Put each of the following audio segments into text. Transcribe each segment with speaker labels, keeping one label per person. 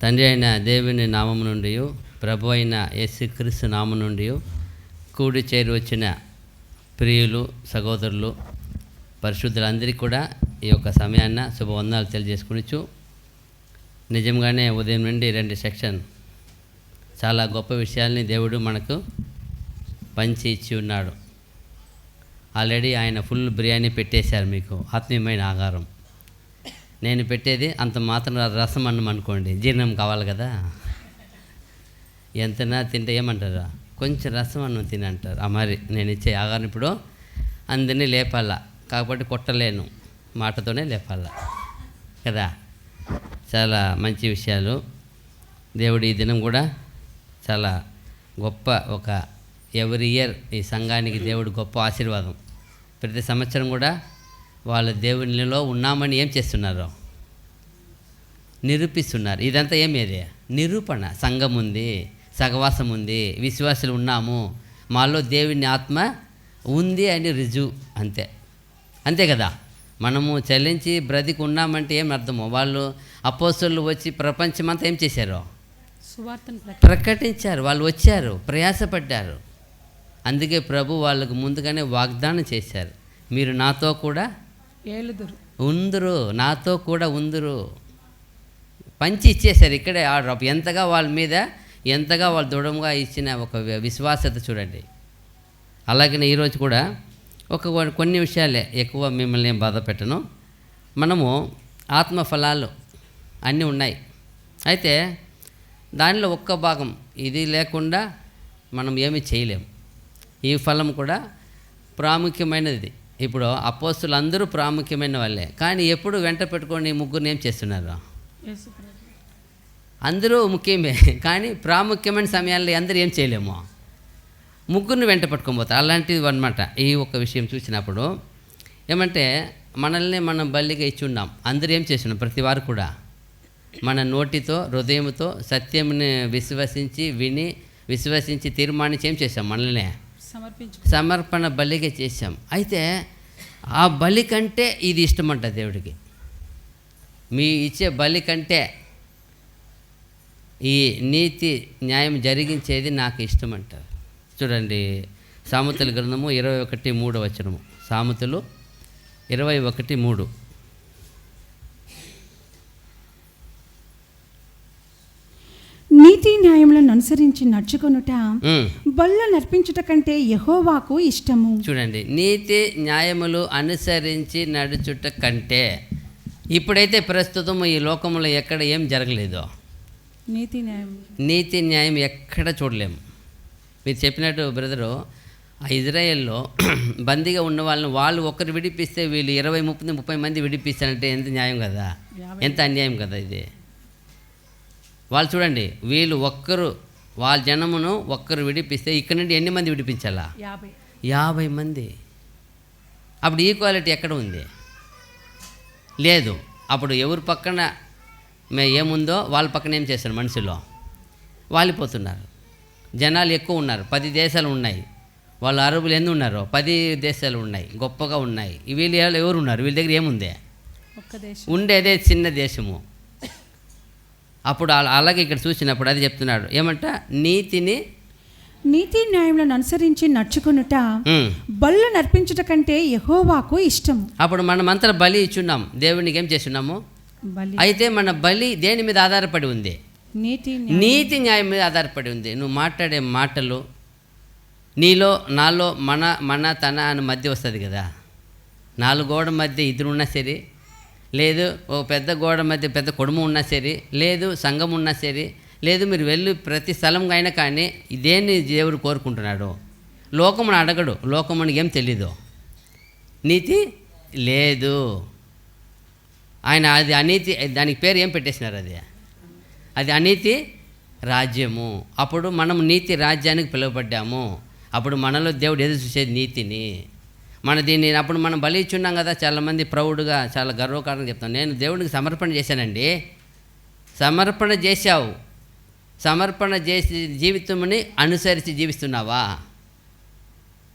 Speaker 1: తండ్రి అయిన దేవుని నామం నుండి, ప్రభు అయిన యేసుక్రీస్తు నామం నుండి కూడి చేరి వచ్చిన ప్రియులు, సహోదరులు, పరిశుద్ధులందరికీ కూడా ఈ యొక్క సమయాన్న శుభవందనాలు తెలియజేసుకునిచ్చు. నిజంగానే ఉదయం నుండి 2 సెక్షన్ చాలా గొప్ప విషయాల్ని దేవుడు మనకు పంచి ఇచ్చి ఉన్నాడు. ఆల్రెడీ ఆయన ఫుల్ బిర్యానీ పెట్టేశారు, మీకు ఆత్మీయమైన ఆహారం. నేను పెట్టేది అంత మాత్రం రసం అన్నం అనుకోండి, జీర్ణం కావాలి కదా. ఎంతనా తింటే ఏమంటారా, కొంచెం రసం అన్నం తినంటారు. మరి నేను ఇచ్చే ఆహారం ఇప్పుడు అందరినీ లేపాలా, కాబట్టి కొట్టలేను, మాటతోనే లేపాలా కదా. చాలా మంచి విషయాలు. దేవుడు ఈ దినం కూడా చాలా గొప్ప ఒక ఎవ్రీ ఇయర్ ఈ సంఘానికి దేవుడు గొప్ప ఆశీర్వాదం. ప్రతి సంవత్సరం కూడా వాళ్ళ దేవునిలో ఉన్నామని ఏం చేస్తున్నారు, నిరూపిస్తున్నారు. ఇదంతా ఏమేది నిరూపణ. సంఘం ఉంది, సహవాసం ఉంది, విశ్వాసులు ఉన్నాము, మాలో దేవుని ఆత్మ ఉంది అని రుజువు. అంతే కదా. మనము చెల్లించి బ్రతికి ఉన్నామంటే ఏం అర్థము. వాళ్ళు అపోస్తలులు వచ్చి ప్రపంచమంతా ఏం చేశారు, ప్రకటించారు. వాళ్ళు వచ్చారు, ప్రయాసపడ్డారు. అందుకే ప్రభు వాళ్ళకు ముందుగానే వాగ్దానం చేశారు, మీరు నాతో కూడా ఉందురు, నాతో కూడా ఉందురు. పంచి ఇచ్చేశారు. ఇక్కడే ఆర్డర్. ఎంతగా వాళ్ళ మీద ఎంతగా వాళ్ళు దృఢంగా ఇచ్చిన ఒక విశ్వాసత చూడండి. అలాగే ఈరోజు కూడా కొన్ని విషయాలే, ఎక్కువ మిమ్మల్ని ఏం బాధ పెట్టను. మనము ఆత్మఫలాలు అన్నీ ఉన్నాయి. అయితే దానిలో ఒక్క భాగం ఇది లేకుండా మనం ఏమీ చేయలేము. ఈ ఫలం కూడా ప్రాముఖ్యమైనది. ఇప్పుడు అపోస్తులు అందరూ ప్రాముఖ్యమైన వాళ్ళే, కానీ ఎప్పుడు వెంట పెట్టుకొని ముగ్గురిని ఏం చేస్తున్నారు, అందరూ ముఖ్యమే, కానీ ప్రాముఖ్యమైన సమయాల్లో అందరూ ఏం చేయలేము, ముగ్గురిని వెంట పట్టుకోబోతారు. అలాంటిది అన్నమాట. ఈ ఒక్క విషయం చూసినప్పుడు ఏమంటే, మనల్ని మనం బల్లిగా ఇచ్చి ఉన్నాం. అందరూ ఏం చేస్తున్నాం, ప్రతి వారు కూడా మన నోటితో, హృదయంతో సత్యంని విశ్వసించి తీర్మానించి ఏం చేసాం, మనల్ని సమర్పణ బలిగా చేశాం. అయితే ఆ బలి కంటే ఇది ఇష్టమంట దేవుడికి. మీ ఇచ్చే బలి కంటే ఈ నీతి న్యాయం జరిగించేది నాకు ఇష్టమంటారు. చూడండి, సామెతల గ్రంథము 21:3 సామెతలు 21:3.
Speaker 2: నీతి న్యాయములను అనుసరించి నడుచుకొనుట బల్ల నర్పించుట కంటే యెహోవాకు ఇష్టము.
Speaker 1: చూడండి, నీతి న్యాయములు అనుసరించి నడుచుట కంటే. ఇప్పుడైతే ప్రస్తుతం ఈ లోకంలో ఎక్కడ ఏం జరగలేదో, నీతి న్యాయం ఎక్కడ చూడలేము. మీరు చెప్పినట్టు బ్రదరు, ఇజ్రాయెల్లో బందీగా ఉన్న వాళ్ళని వాళ్ళు ఒక్కరు విడిపిస్తే వీళ్ళు 20-30 మంది విడిపిస్తారంటే ఎంత న్యాయం కదా, ఎంత అన్యాయం కదా ఇది. వాళ్ళు చూడండి, వీళ్ళు వాళ్ళ జనమును ఒక్కరు విడిపిస్తే ఇక్కడ నుండి ఎన్ని మంది విడిపించాలా, 50 మంది. అప్పుడు ఈక్వాలిటీ ఎక్కడ ఉంది, లేదు. అప్పుడు ఎవరి పక్కన ఏముందో వాళ్ళ పక్కన ఏం చేస్తారు, మనుషులు వాలిపోతున్నారు. జనాలు ఎక్కువ ఉన్నారు, 10 దేశాలు ఉన్నాయి. వాళ్ళు అరబులు ఎన్ని ఉన్నారో 10 దేశాలు ఉన్నాయి, గొప్పగా ఉన్నాయి. వీళ్ళు ఎవరు ఉన్నారు, వీళ్ళ దగ్గర ఏముంది, ఉండేదే చిన్న దేశము. అప్పుడు అలాగే ఇక్కడ చూసినప్పుడు అది చెప్తున్నాడు, ఏమంట,
Speaker 2: నీతి న్యాయములను అనుసరించి నడుచుకొనుట బల్లు నర్పించుట కంటే యెహోవాకు ఇష్టం.
Speaker 1: అప్పుడు మనం అంతా బలి ఇచ్చున్నాం, దేవునికి ఏం చేస్తున్నాము. అయితే మన బలి దేని మీద ఆధారపడి ఉంది, నీతి న్యాయం మీద ఆధారపడి ఉంది. నువ్వు మాట్లాడే మాటలు, నీలో నాలో తన అని మధ్య వస్తుంది కదా. 4 గోడ మధ్య ఇద్దరు ఉన్నా సరే, లేదు ఓ పెద్ద గోడ మధ్య పెద్ద కుటుంబం ఉన్నా సరే, లేదు సంఘం ఉన్నా సరే, లేదు మీరు వెళ్ళి ప్రతి స్థలంగా అయినా కానీ ఇదేన్ని దేవుడు కోరుకుంటున్నాడు. లోకమును అడగడు, లోకమునికి ఏం తెలీదు, నీతి లేదు. ఆయన అది అనీతి, దానికి పేరు ఏం పెట్టేసినారు, అది అనీతి రాజ్యము. అప్పుడు మనం నీతి రాజ్యానికి పిలువబడ్డాము. అప్పుడు మనలో దేవుడు ఎదురు చూసేది నీతిని. అప్పుడు మనం బలి ఇచ్చున్నాం కదా. చాలామంది ప్రౌడ్గా చాలా గర్వకారణంగా చెప్తాం, నేను దేవుడికి సమర్పణ చేశానండి. సమర్పణ చేశావు, సమర్పణ చేసి జీవితంని అనుసరించి జీవిస్తున్నావా?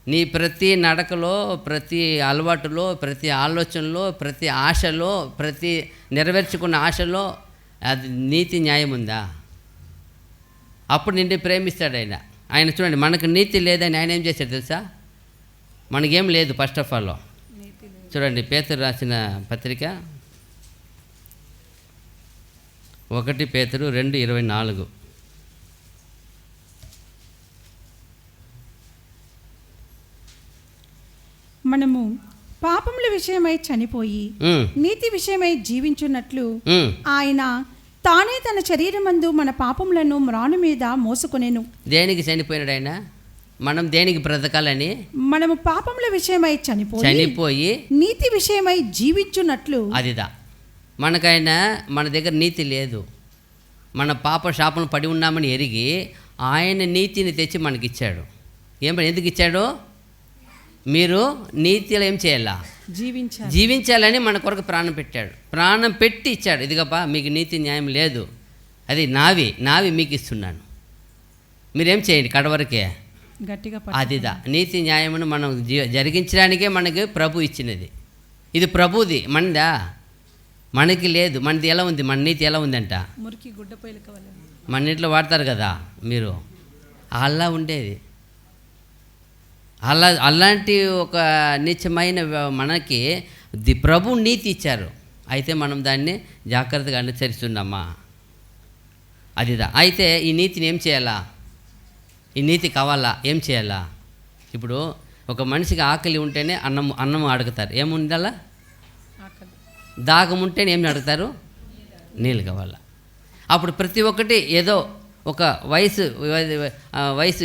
Speaker 1: నీ ప్రతి నడకలో, ప్రతి అలవాటులో, ప్రతి ఆలోచనలో, ప్రతి ఆశలో, ప్రతి నెరవేర్చుకున్న ఆశలో అది నీతి న్యాయం ఉందా? అప్పుడు నిన్ను ప్రేమిస్తాడు ఆయన. ఆయన చూడండి, మనకు నీతి లేదని ఆయన ఏం చేశాడు తెలుసా? మనకేం లేదు ఫస్ట్ ఆఫ్ ఆల్. చూడండి, పేతురు రాసిన పత్రిక 1 పేతురు 2:24.
Speaker 2: మనము పాపముల విషయమై చనిపోయి నీతి విషయమై జీవించున్నట్లు ఆయన తానే తన శరీరమందు మన పాపములను మ్రాను మీద మోసుకొనెను.
Speaker 1: దేనికి చనిపోయినాడు ఆయన? మనం దేనికి బ్రతకాలని?
Speaker 2: మనము పాపముల విషయమై చనిపోయి నీతి విషయమై జీవించున్నట్లు.
Speaker 1: అదిదా మనకైనా మన దగ్గర నీతి లేదు, మన పాప శాపం పడి ఉన్నామని ఎరిగి ఆయన నీతిని తెచ్చి మనకిచ్చాడు. ఎందుకు ఇచ్చాడు? మీరు నీతిలో ఏం చేయాలా? జీవించాలని మన కొరకు ప్రాణం పెట్టాడు. ప్రాణం పెట్టి ఇచ్చాడు. ఇదిగప్పా మీకు నీతి న్యాయం లేదు, అది నావి మీకు ఇస్తున్నాను, మీరేం చేయండి కడవరకే. అదిదా నీతి న్యాయమును మనం జరిగించడానికే మనకి ప్రభు ఇచ్చినది. ఇది ప్రభుది, మనదా? మనకి లేదు. మనది ఎలా ఉంది? మన నీతి ఎలా ఉందంట? మన ఇంట్లో వాడతారు కదా మీరు, అలా ఉండేది. అలాంటి ఒక నిత్యమైన మనకి ప్రభు నీతి ఇచ్చారు. అయితే మనం దాన్ని జాగ్రత్తగా అనుసరిస్తున్నామా? అదిదా. అయితే ఈ నీతిని ఏం చేయాలా? ఈ నీతి కావాలా? ఏం చేయాలా? ఇప్పుడు ఒక మనిషికి ఆకలి ఉంటేనే అన్నం అడుగుతారు. ఏముండాలా? దాహం ఉంటేనే ఏం అడుగుతారు? నీళ్ళు కావాలా. అప్పుడు ప్రతి ఒక్కటి ఏదో ఒక వయసు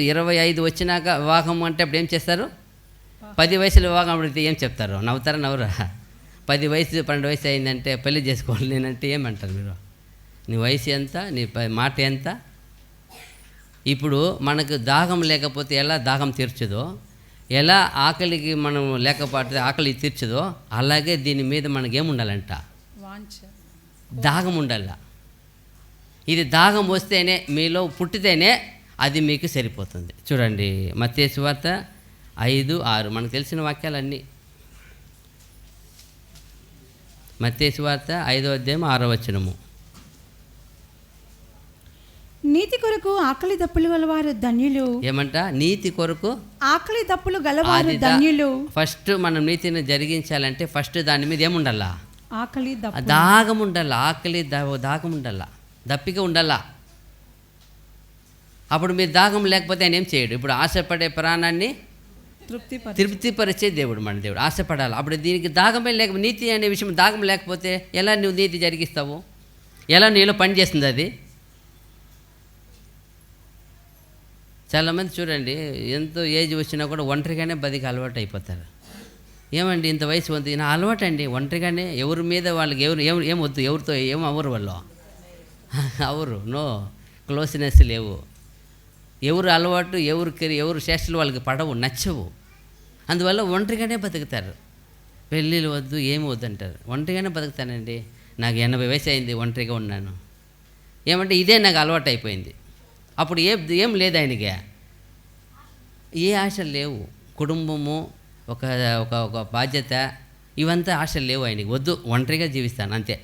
Speaker 1: 25 వచ్చినాక వివాహం అంటే అప్పుడు ఏం చేస్తారు? 10 వయసులో వివాహం అడిగితే ఏం చెప్తారు? నవ్వురా? 10 వయసు 12 వయసు అయిందంటే పెళ్లి చేసుకోవాలి నేనంటే ఏమంటారు మీరు? నీ వయసు ఎంత? నీ మాట ఎంత? ఇప్పుడు మనకు దాహం లేకపోతే ఎలా దాహం తీర్చదో, ఎలా ఆకలికి మనం లేకపోతే ఆకలి తీర్చదో, అలాగే దీని మీద మనకేముండాలంట? దాహం ఉండాల. ఇది దాహం వస్తేనే, మీలో పుట్టితేనే అది మీకు సరిపోతుంది. చూడండి, మత్తయి సువార్త 5:6 మనకు తెలిసిన వాక్యాలన్నీ. మత్తయి సువార్త 5:6.
Speaker 2: నీతి కొరకు ఆకలి దప్పులు గలవారు ధన్యులు.
Speaker 1: ఏమంట? నీతి కొరకు
Speaker 2: ఆకలి దప్పులు గలవారు ధన్యులు.
Speaker 1: ఫస్ట్ మనం నీతిని జరిగించాలంటే ఫస్ట్ దాని మీద ఏముండాలా?
Speaker 2: ఆకలి
Speaker 1: దాహం ఉండాల. ఆకలి దాహం ఉండాల, దప్పిక ఉండాల. అప్పుడు మీరు దాహం లేకపోతే ఆయన ఏం చేయడు. ఇప్పుడు ఆశపడే ప్రాణాన్ని తృప్తిపరిచే దేవుడు మన దేవుడు. ఆశపడాలి. అప్పుడు దీనికి దాహమే లేక, నీతి అనే విషయం దాహం లేకపోతే ఎలా నువ్వు నీతి జరిగిస్తావు? ఎలా నీలో పనిచేస్తుంది అది? చాలామంది చూడండి, ఎంతో ఏజ్ వచ్చినా కూడా ఒంటరిగానే బతికి అలవాటు అయిపోతారు. ఏమండి ఇంత వయసు ఉంది, నా అలవాటు అండి ఒంటరిగానే, ఎవరి మీద వాళ్ళకి ఏం వద్దు, ఎవరితో ఏం అవ్వరు, వాళ్ళు అవరు, నో క్లోజ్నెస్ లేవు. ఎవరు అలవాటు, ఎవరు చేష్టలు వాళ్ళకి పడవు, నచ్చవు. అందువల్ల ఒంటరిగానే బతుకుతారు. పెళ్ళిళ్ళు వద్దు, ఏమి వద్దు అంటారు. ఒంటరిగానే బతుకుతానండి, నాకు 80 వయసు అయింది, ఒంటరిగా ఉన్నాను. ఏమంటే ఇదే నాకు అలవాటు అయిపోయింది. అప్పుడు ఏం లేదు ఆయనకి, ఏ ఆశలు లేవు. కుటుంబము, ఒక ఒక బాధ్యత, ఇవంతా ఆశలు లేవు ఆయనకి. వద్దు, ఒంటరిగా జీవిస్తాను అంతే.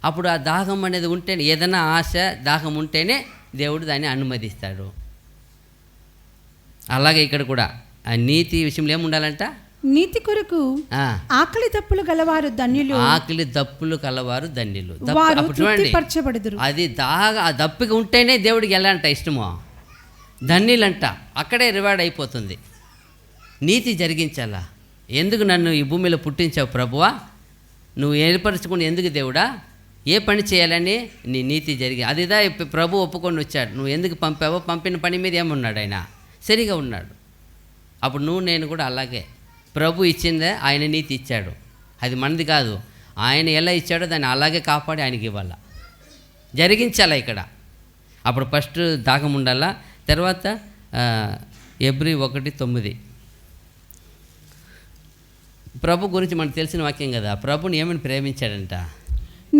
Speaker 1: అప్పుడు ఆ దాహం అనేది ఉంటేనే, ఏదైనా ఆశ దాహం ఉంటేనే దేవుడు దాన్ని అనుమతిస్తాడు. అలాగే ఇక్కడ కూడా ఆ నీతి విషయంలో ఏముండాలంట?
Speaker 2: నీతి కొరకు ఆకలి దప్పులు గలవారు ధన్యులు.
Speaker 1: ఆకలి దప్పులు కలవారు ధన్యులు.
Speaker 2: తృప్తిపరచబడుదురు.
Speaker 1: అది ఆ దప్పిక ఉంటేనే దేవుడికి ఎలా అంట ఇష్టమో, ధన్యులంట. అక్కడే రివార్డ్ అయిపోతుంది. నీతి జరిగించాలా? ఎందుకు నన్ను ఈ భూమిలో పుట్టించావు ప్రభువా? నువ్వు ఏర్పరచుకుని ఎందుకు దేవుడా? ఏ పని చేయాలని నీ నీతి జరిగి, అదిదా ప్రభు ఒప్పుకొని వచ్చాడు. నువ్వు ఎందుకు పంపావో, పంపిన పని మీద ఏమున్నాడు ఆయన? సరిగా ఉన్నాడు. అప్పుడు నువ్వు నేను కూడా అలాగే, ప్రభు ఇచ్చిందే ఆయన నీతి ఇచ్చాడు, అది మనది కాదు. ఆయన ఎలా ఇచ్చాడో దాన్ని అలాగే కాపాడి ఆయనకి ఇవ్వాలా, జరిగించాలా ఇక్కడ. అప్పుడు ఫస్ట్ దాహం ఉండాలా. తర్వాత ఎబ్రీ 1:9 ప్రభు గురించి మనకు తెలిసిన వాక్యం కదా. ప్రభుని ఏమని ప్రేమించాడంట?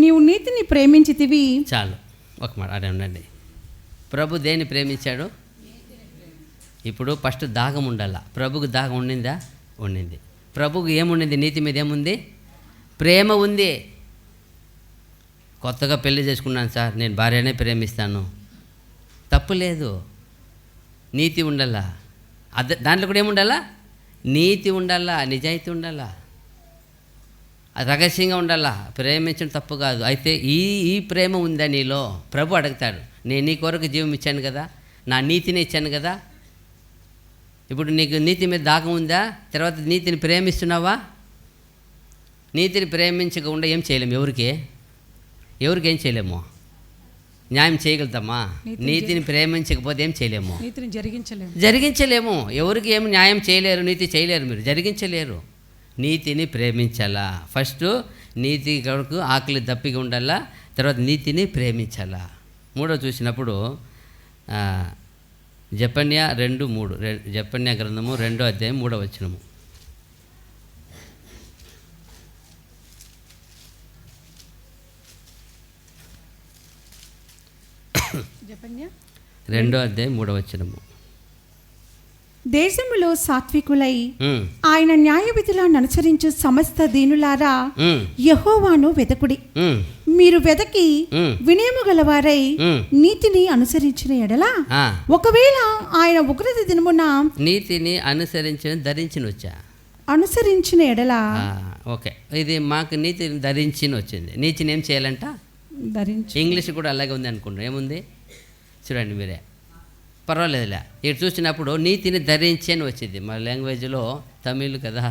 Speaker 2: నీవు నీతిని ప్రేమించితివి.
Speaker 1: చాలు, ఒక మాట అదే ఉండండి. ప్రభు దేన్ని ప్రేమించాడు? ఇప్పుడు ఫస్ట్ దాహం ఉండాల. ప్రభుకు దాహం ఉండిందా? ఉండింది. ప్రభుకు ఏముండింది? నీతి మీద ఏముంది? ప్రేమ ఉంది. కొత్తగా పెళ్లి చేసుకున్నాను సార్, నేను భార్యనే ప్రేమిస్తాను, తప్పు లేదు. నీతి ఉండాలా, దాంట్లో కూడా ఏముండాలా? నీతి ఉండాలా, నిజాయితీ ఉండాలా, అది రహస్యంగా ఉండాలా. ప్రేమించడం తప్పు కాదు. అయితే ఈ ప్రేమ ఉందా నీలో? ప్రభు అడుగుతాడు. నేను నీ కొరకు జీవం ఇచ్చాను కదా, నా నీతిని ఇచ్చాను కదా. ఇప్పుడు నీకు నీతి మీద దాగం ఉందా? తర్వాత నీతిని ప్రేమిస్తున్నావా? నీతిని ప్రేమించకుండా ఏం చేయలేము. ఎవరికి ఏం చేయలేము. న్యాయం చేయగలుగుతామా? నీతిని ప్రేమించకపోతే ఏం చేయలేము. జరిగించలేము. ఎవరికి ఏం న్యాయం చేయలేరు, నీతి చేయలేరు, మీరు జరిగించలేరు. నీతిని ప్రేమించాలా. ఫస్ట్ నీతి కొరకు ఆకలి దప్పిగా ఉండాలా, తర్వాత నీతిని ప్రేమించాలా. మూడో చూసినప్పుడు జెఫన్యా 2:3, జెఫన్యా గ్రంథము 2వ అధ్యాయం 3వ వచనము.
Speaker 2: జెఫన్యా
Speaker 1: 2వ అధ్యాయం 3వ వచనము.
Speaker 2: దేశములో సాత్వికులై ఆయన న్యాయ విధులను అనుసరించు సమస్త దీనులారా యెహోవాను వెదకుడి. మీరు వెదకి వినయము గలవారై నీతిని అనుసరించిన ఎడల ఒకవేళ ఆయన ఉగ్రత దినమున
Speaker 1: నీతిని
Speaker 2: అనుసరించిన ఎడల
Speaker 1: ఓకే, ఇది మాకు నీతిని ధరించిన వచ్చింది. నీతిని ఏం చేయాలంట? ఇంగ్లీష్ కూడా అలాగే ఉంది అనుకుంటారు. ఏముంది చూడండి మీరే, పర్వాలేదులే. ఇక్కడ చూసినప్పుడు నీతిని ధరించి అని వచ్చింది. మా లాంగ్వేజ్లో తమిళ్ కదా,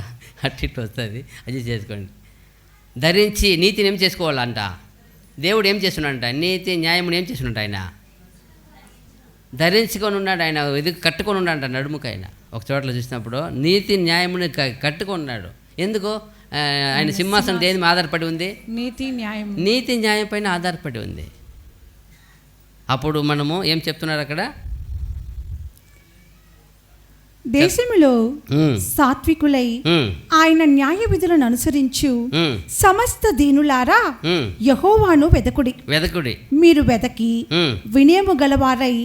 Speaker 1: అట్టిట్టు వస్తుంది, అది చేసుకోండి. ధరించి నీతిని ఏం చేసుకోవాలంట? దేవుడు ఏం చేస్తున్నాడంట? నీతి న్యాయమును ఏం చేస్తున్నాడు? ఆయన ధరించుకొని ఉన్నాడు. ఆయన ఇది కట్టుకొని ఉన్నాడంట నడుముకు. ఆయన ఒక చోట్ల చూసినప్పుడు నీతి న్యాయముని కట్టుకొని ఉన్నాడు. ఎందుకు? ఆయన సింహాసనం దేని మీద ఆధారపడి ఉంది? నీతి న్యాయం పైన ఆధారపడి ఉంది. అప్పుడు మనము ఏం చెప్తున్నారు అక్కడ?
Speaker 2: దేశములో సాత్వికులై ఆయన న్యాయ విధులను అనుసరించు సమస్త దీనులారా యెహోవాను వెదకుడి. మీరు వెదకి వినయము గలవారై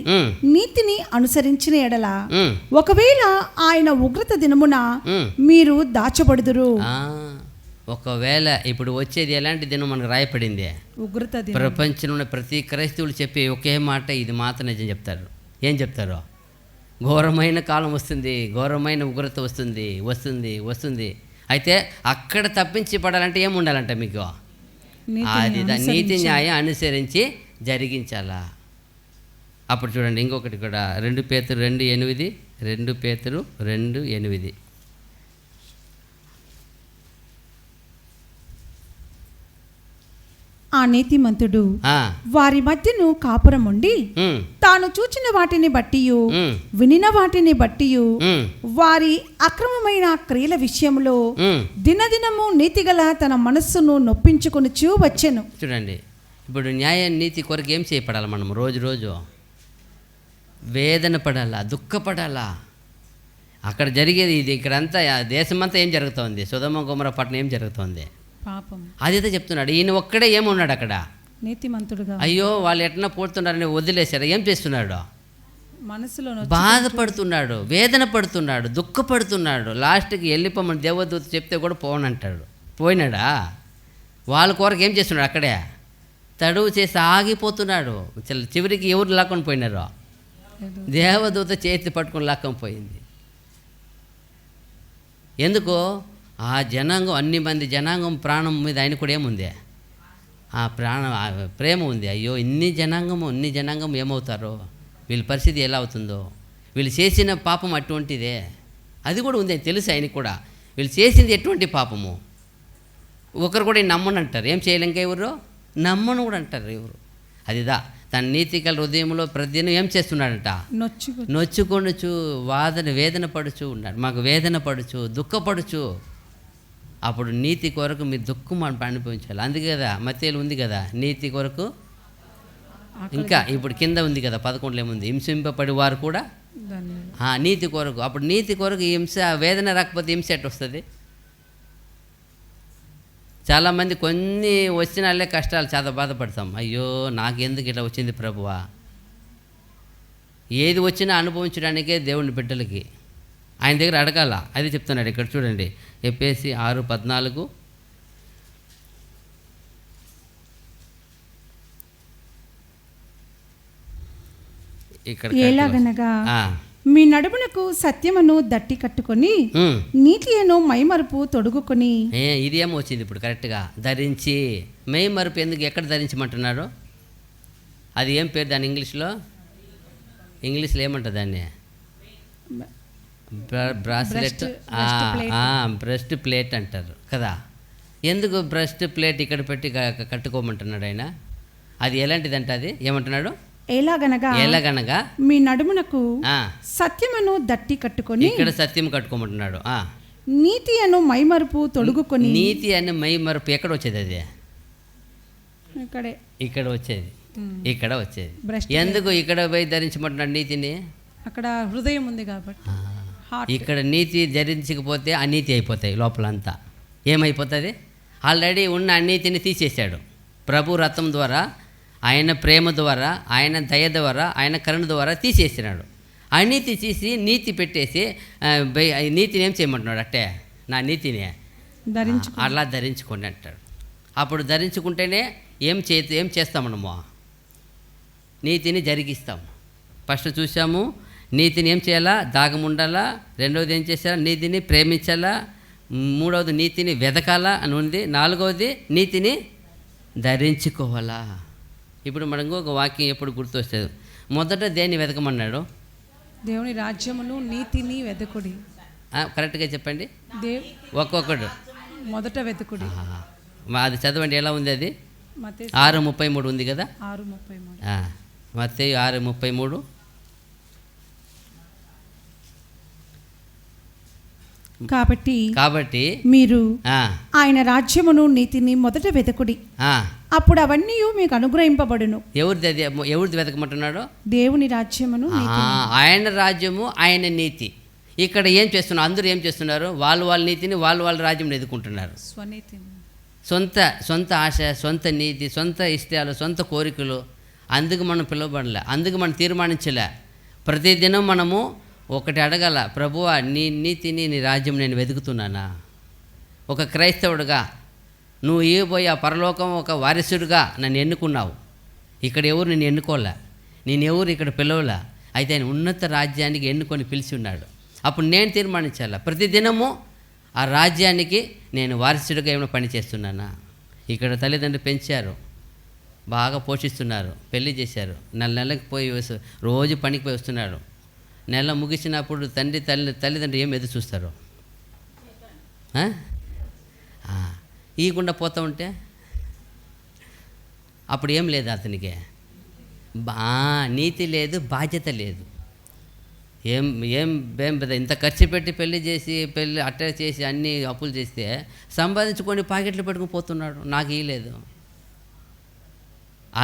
Speaker 2: నీతిని అనుసరించిన ఎడల ఒకవేళ ఆయన ఉగ్రత దినమున మీరు దాచబడుదురు.
Speaker 1: ఒకవేళ ఇప్పుడు వచ్చేది ఎలాంటి దినం మనకు రాయపడింది?
Speaker 2: ఉగ్రత దినం.
Speaker 1: ప్రపంచంలో ప్రతి క్రైస్తవులు చెప్పే ఒకే మాట, ఇది మాత్రం నిజం చెప్తారు. ఏం చెప్తారో? ఘోరమైన కాలం వస్తుంది, ఘోరమైన ఉగ్రత వస్తుంది. అయితే అక్కడ తప్పించి పడాలంటే ఏమి ఉండాలంట మీకు? అది నీతి న్యాయం అనుసరించి జరిగించాలా. అప్పుడు చూడండి ఇంకొకటి కూడా, 2 పేతురు 2:8.
Speaker 2: ఆ నీతిమంతుడు వారి మధ్యను కాపురం ఉండి తాను చూచిన వాటిని బట్టి వినిన వాటిని బట్టి వారి అక్రమమైన క్రియల విషయంలో దినదినము నీతిగల తన మనస్సును నొప్పించుకొనుచూ వచ్చెను.
Speaker 1: చూడండి, ఇప్పుడు న్యాయ నీతి కొరకు ఏం చేయపడాలి? మనం రోజు వేదన పడాలా, దుఃఖపడాలా. అక్కడ జరిగేది ఇది. ఇక్కడంతా దేశమంతా ఏం జరుగుతోంది? సొదొమ గొమొర్రా పట్టణం ఏం జరుగుతోంది?
Speaker 2: పాపం.
Speaker 1: అదైతే చెప్తున్నాడు. ఈయన ఒక్కడే ఏమున్నాడు అక్కడ?
Speaker 2: నీతిమంతుడుగా.
Speaker 1: అయ్యో వాళ్ళు ఎట్లా పోతున్నారని వదిలేశారు. ఏం చేస్తున్నాడు?
Speaker 2: మనసులో
Speaker 1: బాధపడుతున్నాడు, వేదన పడుతున్నాడు, దుఃఖపడుతున్నాడు. లాస్ట్కి వెళ్ళిపోమని దేవదూత చెప్తే కూడా పోనంటాడు. పోయినాడా? వాళ్ళ కొరకు ఏం చేస్తున్నాడు? అక్కడే తడువు చేసి ఆగిపోతున్నాడు. చివరికి ఎవరు లాక్కొని పోయినారో? దేవదూత చేతి పట్టుకొని లాక్కొని పోయింది. ఎందుకో? ఆ జనాంగం, అన్ని మంది జనాంగం ప్రాణం మీద ఆయన కూడా ఏముంది? ఆ ప్రేమ ఉంది. అయ్యో ఇన్ని జనాంగం ఏమవుతారో, వీళ్ళ పరిస్థితి ఎలా అవుతుందో, వీళ్ళు చేసిన పాపం అటువంటిదే. అది కూడా ఉంది, తెలుసు ఆయనకి కూడా. వీళ్ళు చేసింది ఎటువంటి పాపము. ఒకరు కూడా నమ్మను అంటారు. ఏం చేయలేం ఇంకా ఎవరు నమ్మను కూడా అంటారు ఎవరు. అదిదా తన నీతికల హృదయంలో ప్రతిదినం ఏం చేస్తున్నాడంట? నొచ్చుకొనుచు వేదన పడుచు ఉన్నాడు. మాకు వేదన పడుచు, దుఃఖపడుచు. అప్పుడు నీతి కొరకు మీరు దుఃఖం అనుభవించాలి. అందుకే కదా మత్తేలు ఉంది కదా, నీతి కొరకు. ఇంకా ఇప్పుడు కింద ఉంది కదా 11లో ఏముంది? హింసింపబడి వారు కూడా నీతి కొరకు. అప్పుడు నీతి కొరకు హింస, వేదన రాకపోతే హింస ఎట్టు వస్తుంది? చాలామంది కొన్ని వచ్చినాలే కష్టాలు చాలా బాధపడతాం. అయ్యో నాకెందుకు ఇట్లా వచ్చింది ప్రభువా. ఏది వచ్చినా అనుభవించడానికే దేవుని బిడ్డలకి ఆయన దగ్గర అడగాల. అది చెప్తున్నాడు ఇక్కడ చూడండి, ఎఫెసీ 6:14. ఇక్కడ
Speaker 2: ఎలాగనగా మీ నడుమునకు సత్యమును దట్టి కట్టుకొని నీతియను మైమరుపు తొడుగుకొని.
Speaker 1: ఇది ఏమో వచ్చింది ఇప్పుడు కరెక్ట్గా. ధరించి మైమరుపు ఎందుకు ఎక్కడ ధరించమంటున్నారు? అది ఏం పేరు దాని ఇంగ్లీష్లో ఏమంటారు దాన్ని? బ్రాస్లెట్, బ్రెస్ట్ ప్లేట్ అంటారు కదా. ఎందుకు బ్రెస్ట్ ప్లేట్ ఇక్కడ పెట్టి కట్టుకోమంటున్నాడు ఆయన? అది ఎలాంటిదంట? అది ఏమంటున్నాడు? ఎలాగనగా
Speaker 2: మీ నడుమునకు సత్యమును దట్టి కట్టుకొని.
Speaker 1: ఇక్కడ సత్యం కట్టుకోమంటున్నాడు.
Speaker 2: నీతి అను మైమరుపు తొడుగుకొని.
Speaker 1: నీతి అనే మైమరుపు ఎక్కడ వచ్చేది? అది ఇక్కడ వచ్చేది, ఇక్కడ వచ్చేది. ఎందుకు ఇక్కడ పోయి ధరించమంటున్నాడు నీతిని?
Speaker 2: అక్కడ హృదయం ఉంది కాబట్టి.
Speaker 1: ఇక్కడ నీతి ధరించకపోతే అనీతి అయిపోతాయి లోపలంతా. ఏమైపోతుంది? ఆల్రెడీ ఉన్న అనీతిని తీసేశాడు ప్రభు రథం ద్వారా, ఆయన ప్రేమ ద్వారా, ఆయన దయ ద్వారా, ఆయన కరుణ ద్వారా తీసేసినాడు. అనీతి తీసి నీతి పెట్టేసి నీతిని ఏం చేయమంటున్నాడు? అట్టే నా నీతిని అలా ధరించుకోండి అంటాడు. అప్పుడు ధరించుకుంటేనే ఏం చేస్తాం మనము? నీతిని జరిగిస్తాం. ఫస్ట్ చూసాము నీతిని ఏం చేయాలా? దాగం ఉండాలా. రెండవది ఏం చేయాలా? నీతిని ప్రేమించాలా. మూడవది నీతిని వెదకాలా అని ఉంది. నాలుగవది నీతిని ధరించుకోవాలా. ఇప్పుడు మనకు ఒక వాక్యం ఎప్పుడు గుర్తొస్తుంది. మొదట దేన్ని వెతకమన్నాడు?
Speaker 2: దేవుని రాజ్యమును నీతిని వెతకుడి.
Speaker 1: కరెక్ట్గా చెప్పండి. ఒక్కొక్కడు
Speaker 2: మొదట వెతకుడి.
Speaker 1: అది చదవండి, ఎలా ఉంది అది? 6:33 ఉంది కదా.
Speaker 2: 6:33
Speaker 1: మత్తయి 6:33. కాబట్టి
Speaker 2: మీరు ఆయన రాజ్యమును నీతిని మొదట వెతకుడి, అప్పుడు అవన్నీ మీకు అనుగ్రహింపబడును.
Speaker 1: ఎవరిది వెతకమంటున్నాడు? దేవుని రాజ్యమును, ఆయన రాజ్యము, ఆయన నీతి. ఇక్కడ ఏం చేస్తున్నారు? అందరూ ఏం చేస్తున్నారు? వాళ్ళ నీతిని వాళ్ళ రాజ్యం ఎదుర్కొంటున్నారు. సొంత ఆశ, సొంత నీతి, సొంత ఇష్టాలు, సొంత కోరికలు. అందుకు మనం పిలువబడలే, అందుకు మనం తీర్మానించలే. ప్రతిదినం మనము ఒకటి అడగాల, ప్రభువా నీ నీతిని, నీ రాజ్యం నేను వెతుకుతున్నానా? ఒక క్రైస్తవుడుగా నువ్వు ఇవ్వబోయే ఆ పరలోకం ఒక వారసుడిగా నన్ను ఎన్నుకున్నావు. ఇక్కడ ఎవరు నేను ఎన్నుకోలే, నేను ఎవరు ఇక్కడ పిలవలే. అయితే ఆయన ఉన్నత రాజ్యానికి ఎన్నుకొని పిలిచి ఉన్నాడు. అప్పుడు నేను తీర్మానించాలా, ప్రతిదినము ఆ రాజ్యానికి నేను వారసుడిగా ఏమైనా పని చేస్తున్నానా? ఇక్కడ తల్లిదండ్రులు పెంచారు, బాగా పోషిస్తున్నారు, పెళ్లి చేశారు, నెలకి పోయి రోజు పనికి పోయి వస్తున్నాడు. నెల ముగిసినప్పుడు తల్లిదండ్రులు ఏం ఎదురు చూస్తారు? ఈకుండా పోతూ ఉంటే అప్పుడు ఏం లేదు అతనికి, నీతి లేదు, బాధ్యత లేదు. ఏం ఇంత ఖర్చు పెట్టి పెళ్లి చేసి అట్ట చేసి అన్ని అప్పులు చేస్తే సంపాదించుకొని పాకెట్లు పెట్టుకుని పోతున్నాడు, నాకు ఇవ్వలేదు.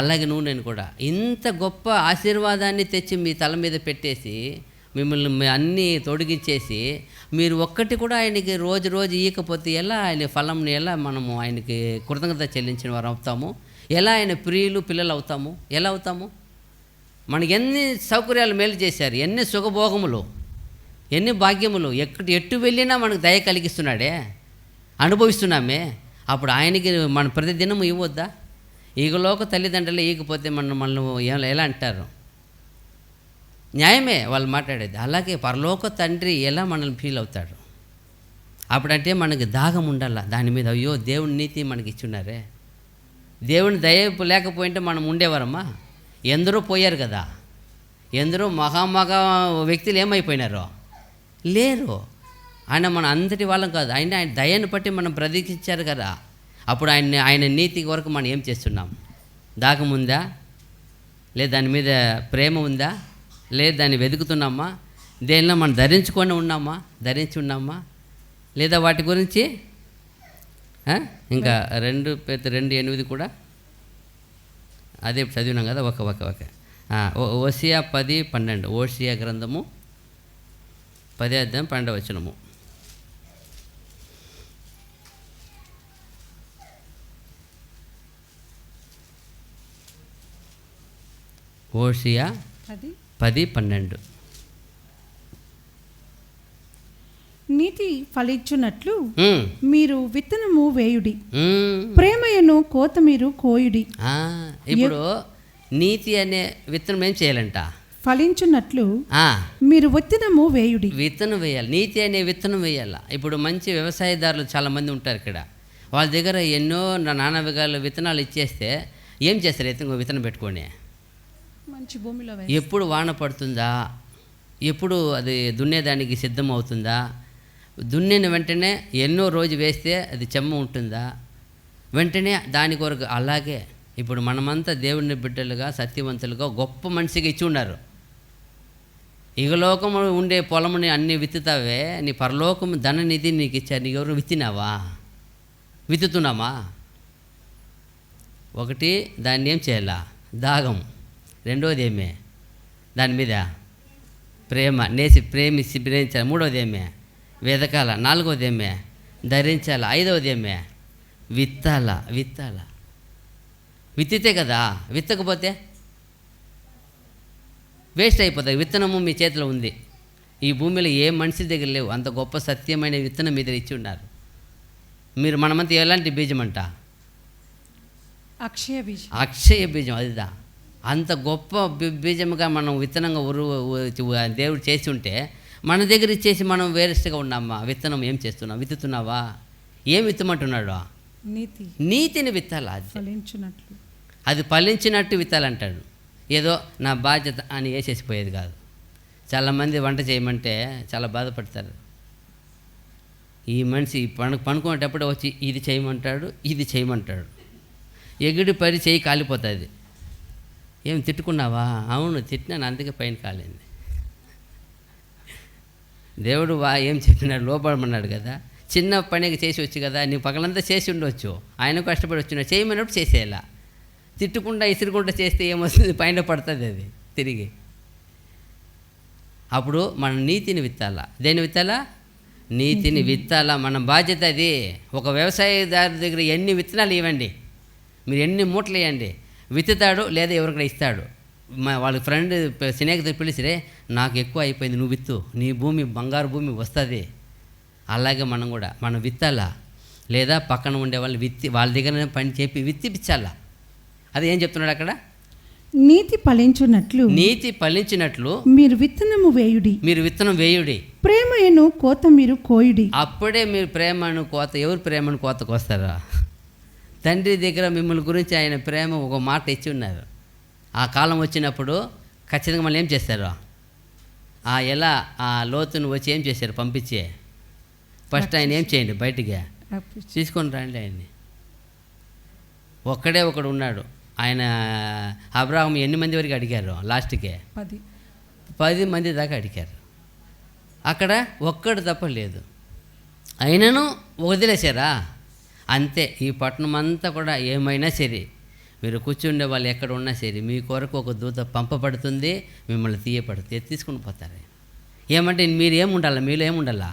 Speaker 1: అలాగే నేను కూడా ఇంత గొప్ప ఆశీర్వాదాన్ని తెచ్చి మీ తల మీద పెట్టేసి మిమ్మల్ని అన్నీ తొడిగించేసి మీరు ఒక్కటి కూడా ఆయనకి రోజు ఇవ్వకపోతే ఎలా ఆయన ఫలంని ఎలా మనము ఆయనకి కృతజ్ఞత చెల్లించిన వారు అవుతాము? ఎలా ఆయన ప్రియులు పిల్లలు అవుతాము? ఎలా అవుతాము? మనకి ఎన్ని సౌకర్యాలు మేలు చేశారు, ఎన్ని సుఖభోగములు, ఎన్ని భాగ్యములు, ఎటు వెళ్ళినా మనకు దయ కలిగిస్తున్నాడే, అనుభవిస్తున్నామే. అప్పుడు ఆయనకి మన ప్రతిదినము ఇవ్వద్దా? ఈగలోక తల్లిదండ్రులు ఈగపోతే మనల్ని ఎలా అంటారు? న్యాయమే వాళ్ళు మాట్లాడేది. అలాగే పరలోక తండ్రి ఎలా మనల్ని ఫీల్ అవుతాడు? అప్పుడంటే మనకి దాగం ఉండాల దాని మీద. అయ్యో దేవుని నీతి మనకి ఇచ్చున్నారే, దేవుని దయ లేకపోయింటే మనం ఉండేవారమ్మా. ఎందరో పోయారు కదా, ఎందరో మహా వ్యక్తులు ఏమైపోయినారో లేరు. ఆయన మన అంతటి వాళ్ళం కాదు, ఆయన దయను బట్టి మనం బ్రతికించారు కదా. అప్పుడు ఆయన నీతి వరకు మనం ఏం చేస్తున్నాం? దాగం ఉందా? లేదా దాని మీద ప్రేమ ఉందా? లేదా దాన్ని వెతుకుతున్నామా? దేనిలో మనం ధరించి ఉన్నామా? లేదా వాటి గురించి ఇంకా 2:8 కూడా అదే చదివినాం కదా. ఒక ఓషియా 10:12 ఓషియా గ్రంథము 10:12 ఓషియా 10:12
Speaker 2: నీతి ఫలించున్నట్లు మీరు విత్తనము వేయుడి, ప్రేమయను కోత మీరు కోయుడి.
Speaker 1: ఇప్పుడు నీతి అనే విత్తనం ఏం చేయాలంట?
Speaker 2: ఫలించున్నట్లు
Speaker 1: ఆ,
Speaker 2: మీరు విత్తనము వేయుడి.
Speaker 1: విత్తనం వేయాలి, నీతి అనే విత్తనం వేయాలి. ఇప్పుడు మంచి వ్యవసాయదారులు చాలామంది ఉంటారు ఇక్కడ. వాళ్ళ దగ్గర ఎన్నో నానావిగాలు విత్తనాలు ఇచ్చేస్తే ఏం చేస్తారు? విత్తనం పెట్టుకొని
Speaker 2: మంచి భూమిలో
Speaker 1: ఎప్పుడు వాన పడుతుందా, ఎప్పుడు అది దున్నేదానికి సిద్ధం అవుతుందా, దున్నిన వెంటనే ఎన్నో రోజు వేస్తే అది చెమ్మ ఉంటుందా, వెంటనే దాని కొరకు. అలాగే ఇప్పుడు మనమంతా దేవుని బిడ్డలుగా, సత్యవంతులుగా, గొప్ప మనిషిగా ఇచ్చి ఉన్నారు. ఇహలోకము ఉండే పొలముని అన్ని విత్తుతావే, నీ పరలోకము ధననిధి నీకు ఇచ్చారు. నీకు ఎవరు విత్తినావా? విత్తుతున్నామా? ఒకటి, దాన్ని ఏం చేయాలా? దాగం. రెండోది ఏమే? దాని మీద ప్రేమ, ప్రేమించి ప్రేమించాలి. మూడోది ఏమే? వెదకాల. నాలుగోది ఏమే? ధరించాల. ఐదవది ఏమే? విత్తాల. విత్తితే కదా, విత్తకపోతే వేస్ట్ అయిపోతుంది. విత్తనము మీ చేతిలో ఉంది. ఈ భూమిలో ఏ మనిషి దగ్గర లేవు. అంత గొప్ప సత్యమైన విత్తనం మీ దగ్గర ఇచ్చి ఉన్నారు. మీరు మనమంతా ఎలాంటి బీజం అంట? అక్షయ బీజం. అదిదా అంత గొప్ప బీజముగా మనం విత్తనంగా దేవుడు చేసి ఉంటే మన దగ్గర ఇచ్చేసి మనం వేరేస్ట్గా ఉన్నామా? విత్తనం ఏం చేస్తున్నాం? విత్తుతున్నావా? ఏం విత్తమంటున్నాడు? నీతిని విత్తాలా. అది ఫలించినట్టు విత్తాలంటాడు. ఏదో నా బాధ్యత అని వేసేసిపోయేది కాదు. చాలామంది వంట చేయమంటే చాలా బాధపడతారు. ఈ మనిషి పనుకునేటప్పుడు వచ్చి ఇది చేయమంటాడు, ఇది చేయమంటాడు. ఎగిడి పడి చేయి కాలిపోతుంది. ఏం తిట్టుకున్నావా? అవును తిట్టినాను, అందుకే పైన కాలింది. దేవుడు ఏం చెప్పినాడు? లోపడమన్నాడు కదా. చిన్న పనికి చేసి వచ్చు కదా, నీ పగలంతా చేసి ఉండవచ్చు. ఆయన కష్టపడి వచ్చినాడు, చేయమన్నప్పుడు చేసేయాలా. తిట్టుకుండా ఇసురుకుంటూ చేస్తే ఏమొస్తుంది? పైన పడుతుంది అది తిరిగి. అప్పుడు మనం నీతిని విత్తాలా. దేని విత్తాలా? నీతిని విత్తాలా. మన బాధ్యత అది. ఒక వ్యవసాయదారు దగ్గర ఎన్ని విత్తనాలు ఇవ్వండి, మీరు ఎన్ని మూటలు వేయండి, విత్తుతాడు లేదా ఎవరికైనా ఇస్తాడు. వాళ్ళ ఫ్రెండ్ స్నేహితుడు పిలిచిరే, నాకు ఎక్కువ అయిపోయింది, నువ్వు విత్తు, నీ భూమి బంగారు భూమి వస్తుంది. అలాగే మనం విత్తాలా. లేదా పక్కన ఉండే వాళ్ళు వాళ్ళ దగ్గర పని చెప్పి విత్తిపించాలా. అది ఏం చెప్తున్నాడు అక్కడ?
Speaker 2: నీతి ఫలించినట్లు మీరు విత్తనం వేయుడి. ప్రేమను కోత మీరు కోయుడి.
Speaker 1: అప్పుడే మీరు ప్రేమను కోత. ఎవరు ప్రేమను కోత కోస్తారా? తండ్రి దగ్గర మిమ్మల్ని గురించి ఆయన ప్రేమ ఒక మాట ఇచ్చి ఉన్నారు. ఆ కాలం వచ్చినప్పుడు ఖచ్చితంగా మళ్ళీ ఏం చేస్తారు? ఎలా ఆ లోతును వచ్చి ఏం చేశారు? పంపించే ఫస్ట్ ఆయన ఏం చేయండి, బయటికి తీసుకొని రండి. ఆయన్ని ఒక్కడే ఒకడు ఉన్నాడు. ఆయన అబ్రాహం ఎన్ని మంది వరకు అడిగారు? లాస్ట్కే 10 మంది దాకా అడిగారు. అక్కడ ఒక్కడు తప్ప లేదు. అయినను వదిలేశారా? అంతే. ఈ పట్టణం అంతా కూడా ఏమైనా సరే, మీరు కూర్చుండే వాళ్ళు ఎక్కడ ఉన్నా సరే, మీ కొరకు ఒక దూత పంపబడుతుంది, మిమ్మల్ని తీయపడుతుంది, తీసుకుని పోతారు. ఏమంటే మీరు ఏముండాలా? మీలో ఏముండాలా?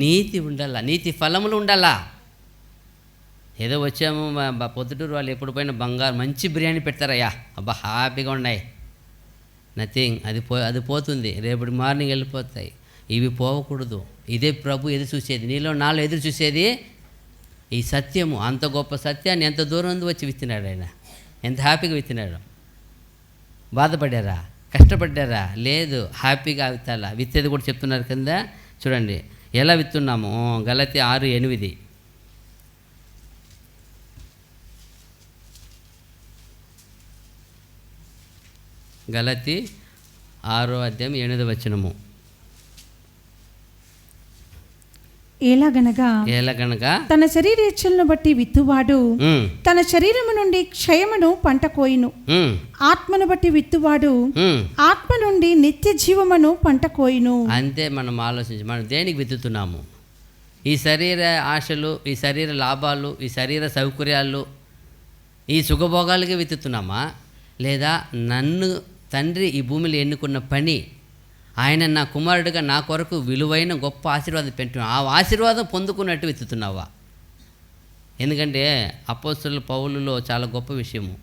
Speaker 1: నీతి ఉండాలా, నీతి ఫలములు ఉండాలా. ఏదో వచ్చాము పొద్దుటూరు వాళ్ళు ఎప్పుడు పోయినా బంగారు మంచి బిర్యానీ పెడతారయ్యా, అబ్బా హ్యాపీగా ఉన్నాయి. నథింగ్. అది పోతుంది, రేపటి మార్నింగ్ వెళ్ళిపోతాయి. ఇవి పోవకూడదు. ఇదే ప్రభు ఎదురు చూసేది, నీలో నాలో ఎదురు చూసేది ఈ సత్యము. అంత గొప్ప సత్యాన్ని ఎంత దూరం నుండి వచ్చి విత్తినాడు ఆయన. ఎంత హ్యాపీగా విత్తినాడు. బాధపడ్డారా? కష్టపడ్డారా? లేదు, హ్యాపీగా విత్తాలా. విత్తేది కూడా చెప్తున్నారు కింద చూడండి ఎలా విత్తున్నాము. గలతీ 6:8. గలతీ 6:8.
Speaker 2: ఎలాగనగా తన శరీరేచ్ఛలను బట్టి విత్తువాడు తన శరీరము నుండి క్షయమును పంట కోయును, ఆత్మను బట్టి విత్తువాడు ఆత్మ నుండి నిత్య జీవమును పంట కోయును.
Speaker 1: అంతే. మనం ఆలోచించి మనం దేనికి విత్తుతున్నాము? ఈ శరీర ఆశలు, ఈ శరీర లాభాలు, ఈ శరీర సౌకర్యాలు, ఈ సుఖభోగాలకి విత్తుతున్నామా? లేదా నన్ను తండ్రి ఈ భూమిలో ఎన్నుకున్న పని, ఆయన నా కుమారుడిగా నా కొరకు విలువైన గొప్ప ఆశీర్వాదం పెట్టుకున్నా, ఆ ఆశీర్వాదం పొందుకున్నట్టు వెతుకుతున్నావా? ఎందుకంటే అపోస్తలుల పౌలులో చాలా గొప్ప విషయము.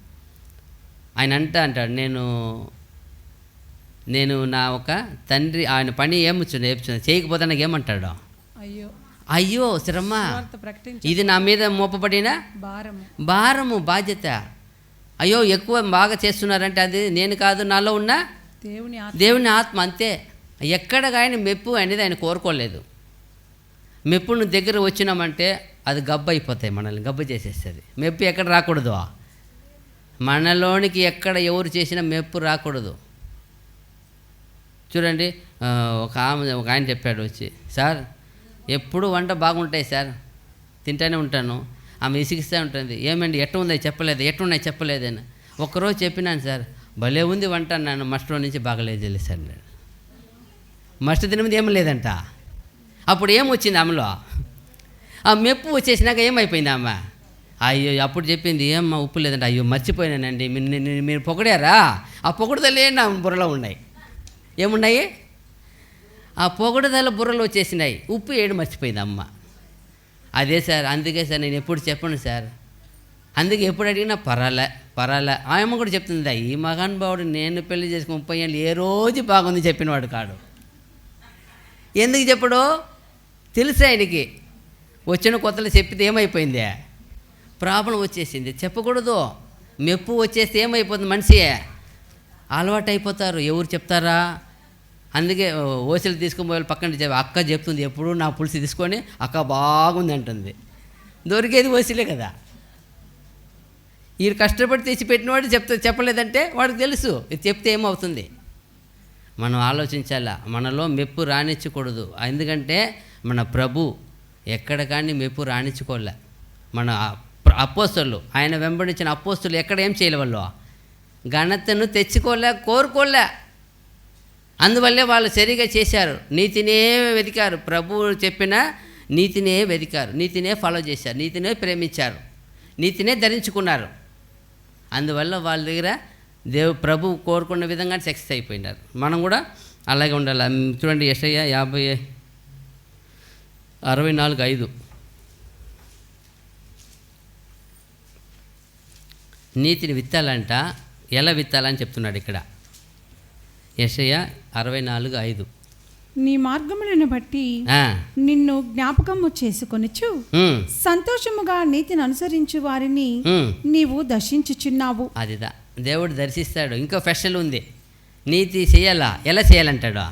Speaker 1: ఆయన అంటాడు, నేను నా ఒక తండ్రి ఆయన పని ఏముచ్చున్నా చేయకపోతే నాకు ఏమంటాడు? అయ్యో శ్రమ, ఇది నా మీద మోపబడిన భారము, బాధ్యత. అయ్యో ఎక్కువ బాగా చేస్తున్నారంటే అది నేను కాదు, నాలో ఉన్న దేవుని ఆత్మ అంతే. ఎక్కడ ఆయన మెప్పు అనేది ఆయన కోరుకోలేదు. మెప్పును దగ్గర వచ్చినామంటే అది గబ్బు అయిపోతాయి, మనల్ని గబ్బు చేసేస్తుంది. మెప్పు ఎక్కడ రాకూడదు, మనలోనికి ఎక్కడ ఎవరు చేసినా మెప్పు రాకూడదు. చూడండి, ఒక ఆయన చెప్పాడు వచ్చి, సార్ ఎప్పుడు వంట బాగుంటాయి సార్, తింటానే ఉంటాను, ఆమె ఇసిగిస్తూ ఉంటుంది, ఏమండి ఎట్ట ఉందో చెప్పలేదు, ఎట్టున్నాయి చెప్పలేదని. ఒక్కరోజు చెప్పినాను సార్, భలే ఉంది వంట అన్నాను, మస్టో నుంచి బాగలేదు సార్ నేను. మస్ట్ తినమంది ఏం లేదంట. అప్పుడు ఏమొచ్చింది ఆమెలో, ఆ మెప్పు వచ్చేసినాక ఏమైపోయింది ఆమె, అయ్యో అప్పుడు చెప్పింది, ఏమ్మా ఉప్పు లేదంటే, అయ్యో మర్చిపోయినానండి, మీరు పొగడారా, ఆ పొగడుదలే నా బుర్రలో ఉన్నాయి. ఏమున్నాయి, ఆ పొగడుదల బుర్రలో వచ్చేసినాయి, ఉప్పు ఏడు మర్చిపోయింది అమ్మ. అదే సార్, అందుకే సార్ నేను ఎప్పుడు చెప్పను సార్, అందుకే ఎప్పుడు అడిగినా పరాలే. ఆయమ్మ కూడా చెప్తుంది, ఈ మహానుభావుడు నేను పెళ్లి చేసుకుని 30 ఏళ్ళు ఏ రోజు బాగుంది చెప్పినవాడు కాడు. ఎందుకు చెప్పడో తెలుసు ఆయనకి. వచ్చిన కొత్తలు చెప్పితే ఏమైపోయింది, ప్రాబ్లం వచ్చేసింది. చెప్పకూడదు, మెప్పు వచ్చేస్తే ఏమైపోతుంది, మనిషి అలవాటు అయిపోతారు. ఎవరు చెప్తారా, అందుకే ఓసీలు తీసుకొని పోయి పక్కన అక్క చెప్తుంది, ఎప్పుడు నా పులుసు తీసుకొని అక్క బాగుంది అంటుంది. దొరికేది ఓసీలే కదా. ఈ కష్టపడి తెచ్చి పెట్టినవాడు చెప్పలేదంటే వాడికి తెలుసు, ఇది చెప్తే ఏమవుతుంది. మనం ఆలోచించాలా, మనలో మెప్పు రానిచ్చకూడదు. ఎందుకంటే మన ప్రభు ఎక్కడ కానీ మెప్పు రానిచ్చుకోలే. మన అపోస్తలు, ఆయన వెంబడించిన అపోస్తలు ఎక్కడ ఏం చేయలే, వాళ్ళు ఘనతను తెచ్చుకోలే, కోరుకోలే. అందువల్లే వాళ్ళు సరిగా చేశారు, నీతినే వెతికారు, ప్రభువు చెప్పిన నీతినే వెతికారు, నీతినే ఫాలో చేశారు, నీతినే ప్రేమించారు, నీతినే ధరించుకున్నారు. అందువల్ల వాళ్ళ దగ్గర ప్రభు కోరుకున్న విధంగా సక్సెస్ అయిపోయినారు. మనం కూడా అలాగే ఉండాలి. చూడండి, యెషయా 64:5 నీతిని విత్తాలంట, ఎలా విత్తాలని చెప్తున్నాడు ఇక్కడ. యెషయా 64:5
Speaker 2: నీ మార్గములను బట్టి నిన్ను జ్ఞాపకము చేసుకొనిచు సంతోషముగా నీతిని అనుసరించు వారిని నీవు దర్శించుచున్నావు.
Speaker 1: అదిదా దేవుడు దర్శిస్తాడు. ఇంకో స్పెషల్ ఉంది, నీతి చేయాలా, ఎలా చేయాలంటాడు,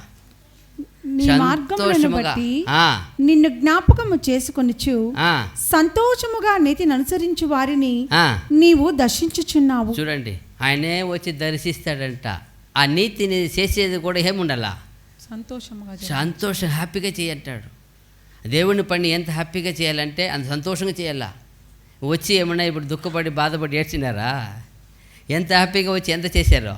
Speaker 2: నీ మార్గములను బట్టి నిన్ను జ్ఞాపకము చేసుకొనిచు సంతోషముగా నీతిని అనుసరించు వారిని నీవు దర్శించుచున్నావు.
Speaker 1: చూడండి, ఆయనే వచ్చి దర్శిస్తాడంట. ఆ నీతిని చేసేది కూడా ఏముండాలా, సంతోషం, హ్యాపీగా చేయంటాడు. దేవుని పని ఎంత హ్యాపీగా చేయాలంటే అంత సంతోషంగా చేయాలా. వచ్చి ఏమన్నా ఇప్పుడు దుఃఖపడి బాధపడి ఏడ్చినారా, ఎంత హ్యాపీగా వచ్చి ఎంత చేశారో.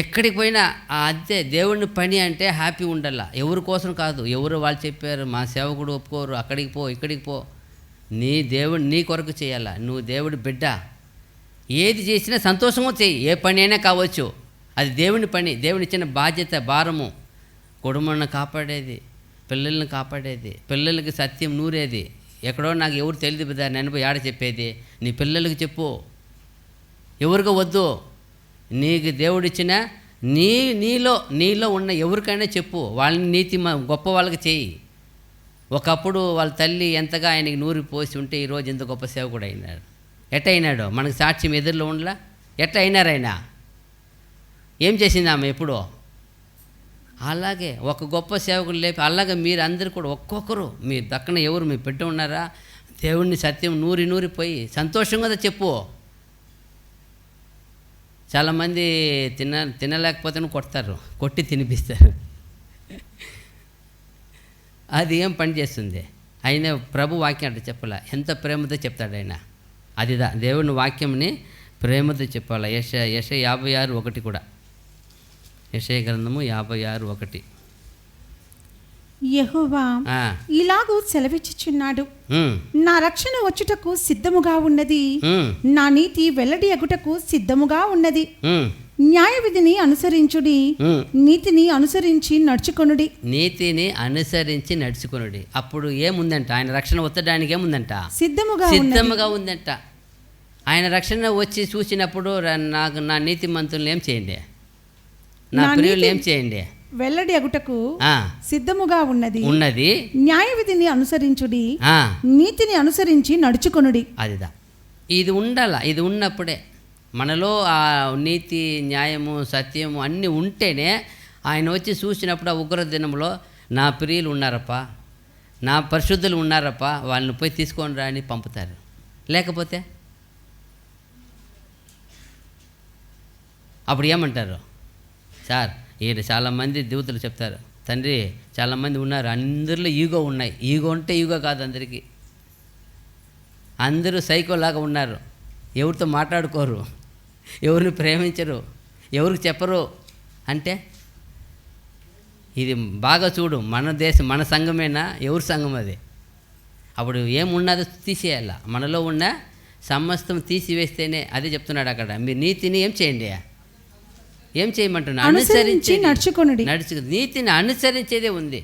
Speaker 1: ఎక్కడికి పోయినా అంతే, దేవుని పని అంటే హ్యాపీ ఉండాల. ఎవరి కోసం కాదు, ఎవరు వాళ్ళు చెప్పారు, మా సేవకుడు ఒప్పుకోరు, అక్కడికి పో ఇక్కడికి పో, నీ దేవుడు నీ కొరకు చేయాలా. నువ్వు దేవుడి బిడ్డ, ఏది చేసినా సంతోషంగా చేయి. ఏ పని అయినా కావచ్చు, అది దేవుని పని, దేవుని ఇచ్చిన బాధ్యత, భారము. కుటుంబాన్ని కాపాడేది, పిల్లల్ని కాపాడేది, పిల్లలకి సత్యం నూరేది. ఎక్కడో నాకు ఎవరు తెలియదు బిడ్డ, నేను ఆడ చెప్పేది, నీ పిల్లలకి చెప్పు, ఎవరికో వద్దు. నీకు దేవుడిచ్చిన నీలో ఉన్న ఎవరికైనా చెప్పు, వాళ్ళని నీతి గొప్ప వాళ్ళకి చేయి. ఒకప్పుడు వాళ్ళ తల్లి ఎంతగా ఆయనకి నూరి పోసి ఉంటే ఈరోజు ఎంత గొప్ప సేవకుడు అయినాడు. ఎట్ట అయినాడు, మనకు సాక్ష్యం ఎదురులో ఉండలా. ఎట్ట అయినారు ఆయన, ఏం చేసింది ఆమె ఎప్పుడో. అలాగే ఒక గొప్ప సేవకుడు లేపి, అలాగే మీరు అందరూ కూడా ఒక్కొక్కరు మీ దక్కన ఎవరు మీ బిడ్డ ఉన్నారా, దేవుడిని సత్యం నూరి పోయి సంతోషంగా చెప్పు. చాలామంది తినలేకపోతే కొడతారు, కొట్టి తినిపిస్తారు. అది ఏం పని చేస్తుంది. ఆయన ప్రభు వాక్యం అంటే చెప్పాలా, ఎంత ప్రేమతో చెప్తాడు ఆయన. అదిదా దేవుని వాక్యంని ప్రేమతో చెప్పాలా. యెషయా 56:1 కూడా, యెషయా గ్రంథము 56:1.
Speaker 2: యెహోవా ఇలాగూ సెలవిచ్చుచున్నాడు, నా రక్షణ వచ్చుటకు సిద్ధముగా ఉన్నది, నా నీతి వెల్లడి అగుటకు సిద్ధముగా ఉన్నది. న్యాయ విధిని అనుసరించుడి, నీతిని అనుసరించి నడుచుకొనుడి.
Speaker 1: నీతిని అనుసరించి నడుచుకొనుడి. అప్పుడు ఏముందంట, ఆయన రక్షణ వచ్చడానికి ఏముందంట, సిద్ధముగా ఉందంట. ఆయన రక్షణ వచ్చి చూసినప్పుడు నా నీతి మంతులను ఏం చేయండి, నా ప్రియులు ఏం చేయండి,
Speaker 2: వెల్లడి అగుటకు సిద్ధముగా ఉన్నది, న్యాయ విధిని అనుసరించుడి, నీతిని అనుసరించి నడుచుకొనుడి.
Speaker 1: అదిదా, ఇది ఉండాల. ఇది ఉన్నప్పుడే మనలో ఆ నీతి, న్యాయము, సత్యము అన్నీ ఉంటేనే ఆయన వచ్చి చూసినప్పుడు ఆ ఉగ్ర దినంలో నా ప్రియులు ఉన్నారప్ప, నా పరిశుద్ధులు ఉన్నారప్ప, వాళ్ళని పోయి తీసుకొని రా అని పంపుతారు. లేకపోతే అప్పుడు ఏమంటారు? సార్ ఈయన చాలామంది దూతలు చెప్తారు, తండ్రి చాలామంది ఉన్నారు, అందరిలో ఈగో ఉన్నాయి. ఈగో అంటే ఈగో కాదు, అందరూ సైకోలాగా ఉన్నారు. ఎవరితో మాట్లాడుకోరు, ఎవరిని ప్రేమించరు, ఎవరికి చెప్పరు. అంటే ఇది బాగా చూడు, మన దేశం మన సంఘమేనా, ఎవరి సంఘం అది? అప్పుడు ఏమున్నదో తీసేయాల, మనలో ఉన్న సమస్తం తీసివేస్తేనే. అదే చెప్తున్నాడు అక్కడ, మీరు నీతిని ఏం చేయండి, ఏం చేయమంటున్నా, అనుసరించి
Speaker 2: నడుచుకోండి.
Speaker 1: నీతిని అనుసరించేదే ఉంది.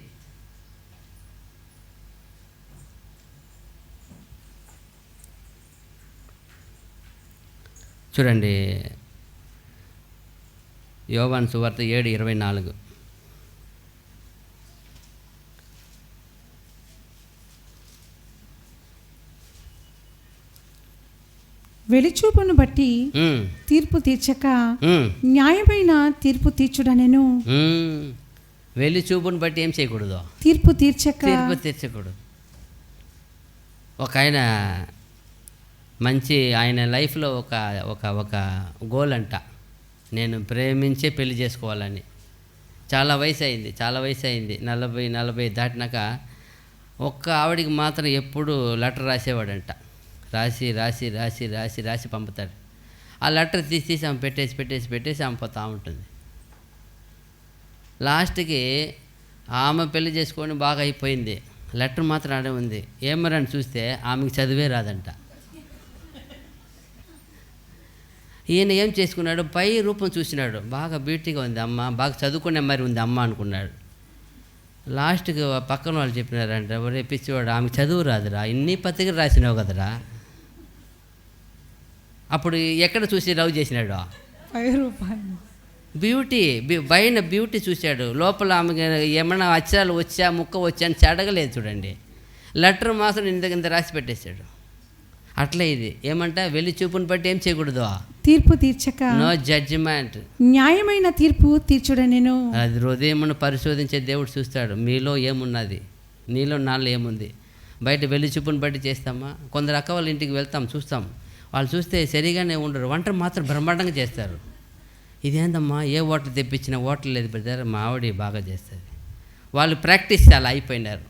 Speaker 1: చూడండి యోవాను సువార్త 7:24.
Speaker 2: వెలిచూపును బట్టి తీర్పు తీర్చక న్యాయమైన తీర్పు తీర్చుడనెను.
Speaker 1: వెలిచూపును బట్టి ఏం చేయకూడదు,
Speaker 2: తీర్పు
Speaker 1: తీర్చకూడదు. ఒక ఆయన మంచి, ఆయన లైఫ్లో ఒక ఒక ఒక గోల్ అంట, నేను ప్రేమించే పెళ్లి చేసుకోవాలని. చాలా వయసు అయింది, 40 దాటినాక ఒక్క ఆవిడికి మాత్రం ఎప్పుడు లెటర్ రాసేవాడంట. రాసి పంపుతాడు. ఆ లెటర్ తీసి ఆమె పెట్టేసి ఆమె పోతూ ఉంటుంది. లాస్ట్కి ఆమె పెళ్లి చేసుకొని బాగా అయిపోయింది, లెటర్ మాత్రం ఆడే ఉంది. ఏమరని చూస్తే ఆమెకి చదివే రాదంట. ఈయన ఏం చేసుకున్నాడు, పై రూపం చూసినాడు, బాగా బ్యూటీగా ఉంది అమ్మ, బాగా చదువుకునే మరి ఉంది అమ్మ అనుకున్నాడు. లాస్ట్కి పక్కన వాళ్ళు చెప్పినారంట, ఒరే పిచ్చివాడు, ఆమెకు చదువు రాదురా, ఇన్ని పత్రికలు రాసినావు కదరా. అప్పుడు ఎక్కడ చూసి లవ్ చేసినాడు, పైన బ్యూటీ చూశాడు, లోపల ఆమెకి ఏమన్నా అక్షరాలు వచ్చా ముక్క వచ్చా అని చెడగలేదు. చూడండి, లెటర్ మాత్రం ఇంత రాసి పెట్టేశాడు. అట్లా ఇది ఏమంట, వెళ్ళి చూపుని బట్టి ఏం చేయకూడదు,
Speaker 2: తీర్పు తీర్చక,
Speaker 1: నో జడ్జిమెంట్,
Speaker 2: న్యాయమైన తీర్పు తీర్చుడనెను.
Speaker 1: అది హృదయమును పరిశోధించే దేవుడు చూస్తాడు, మీలో ఏమున్నది, నీలో నాలో ఏముంది. బయట వెళ్ళి చూపుని బట్టి చేస్తామా? కొందరు అక్క వాళ్ళ ఇంటికి వెళ్తాం, చూస్తాం, వాళ్ళు చూస్తే సరిగానే ఉండరు, వంట మాత్రం బ్రహ్మాండంగా చేస్తారు. ఇదేందమ్మా, ఏ హోటల్ తెప్పించినా హోటల్ లేదు పెడతారు, మా ఆవిడ బాగా చేస్తుంది. వాళ్ళు ప్రాక్టీస్ చాలా అయిపోయినారు.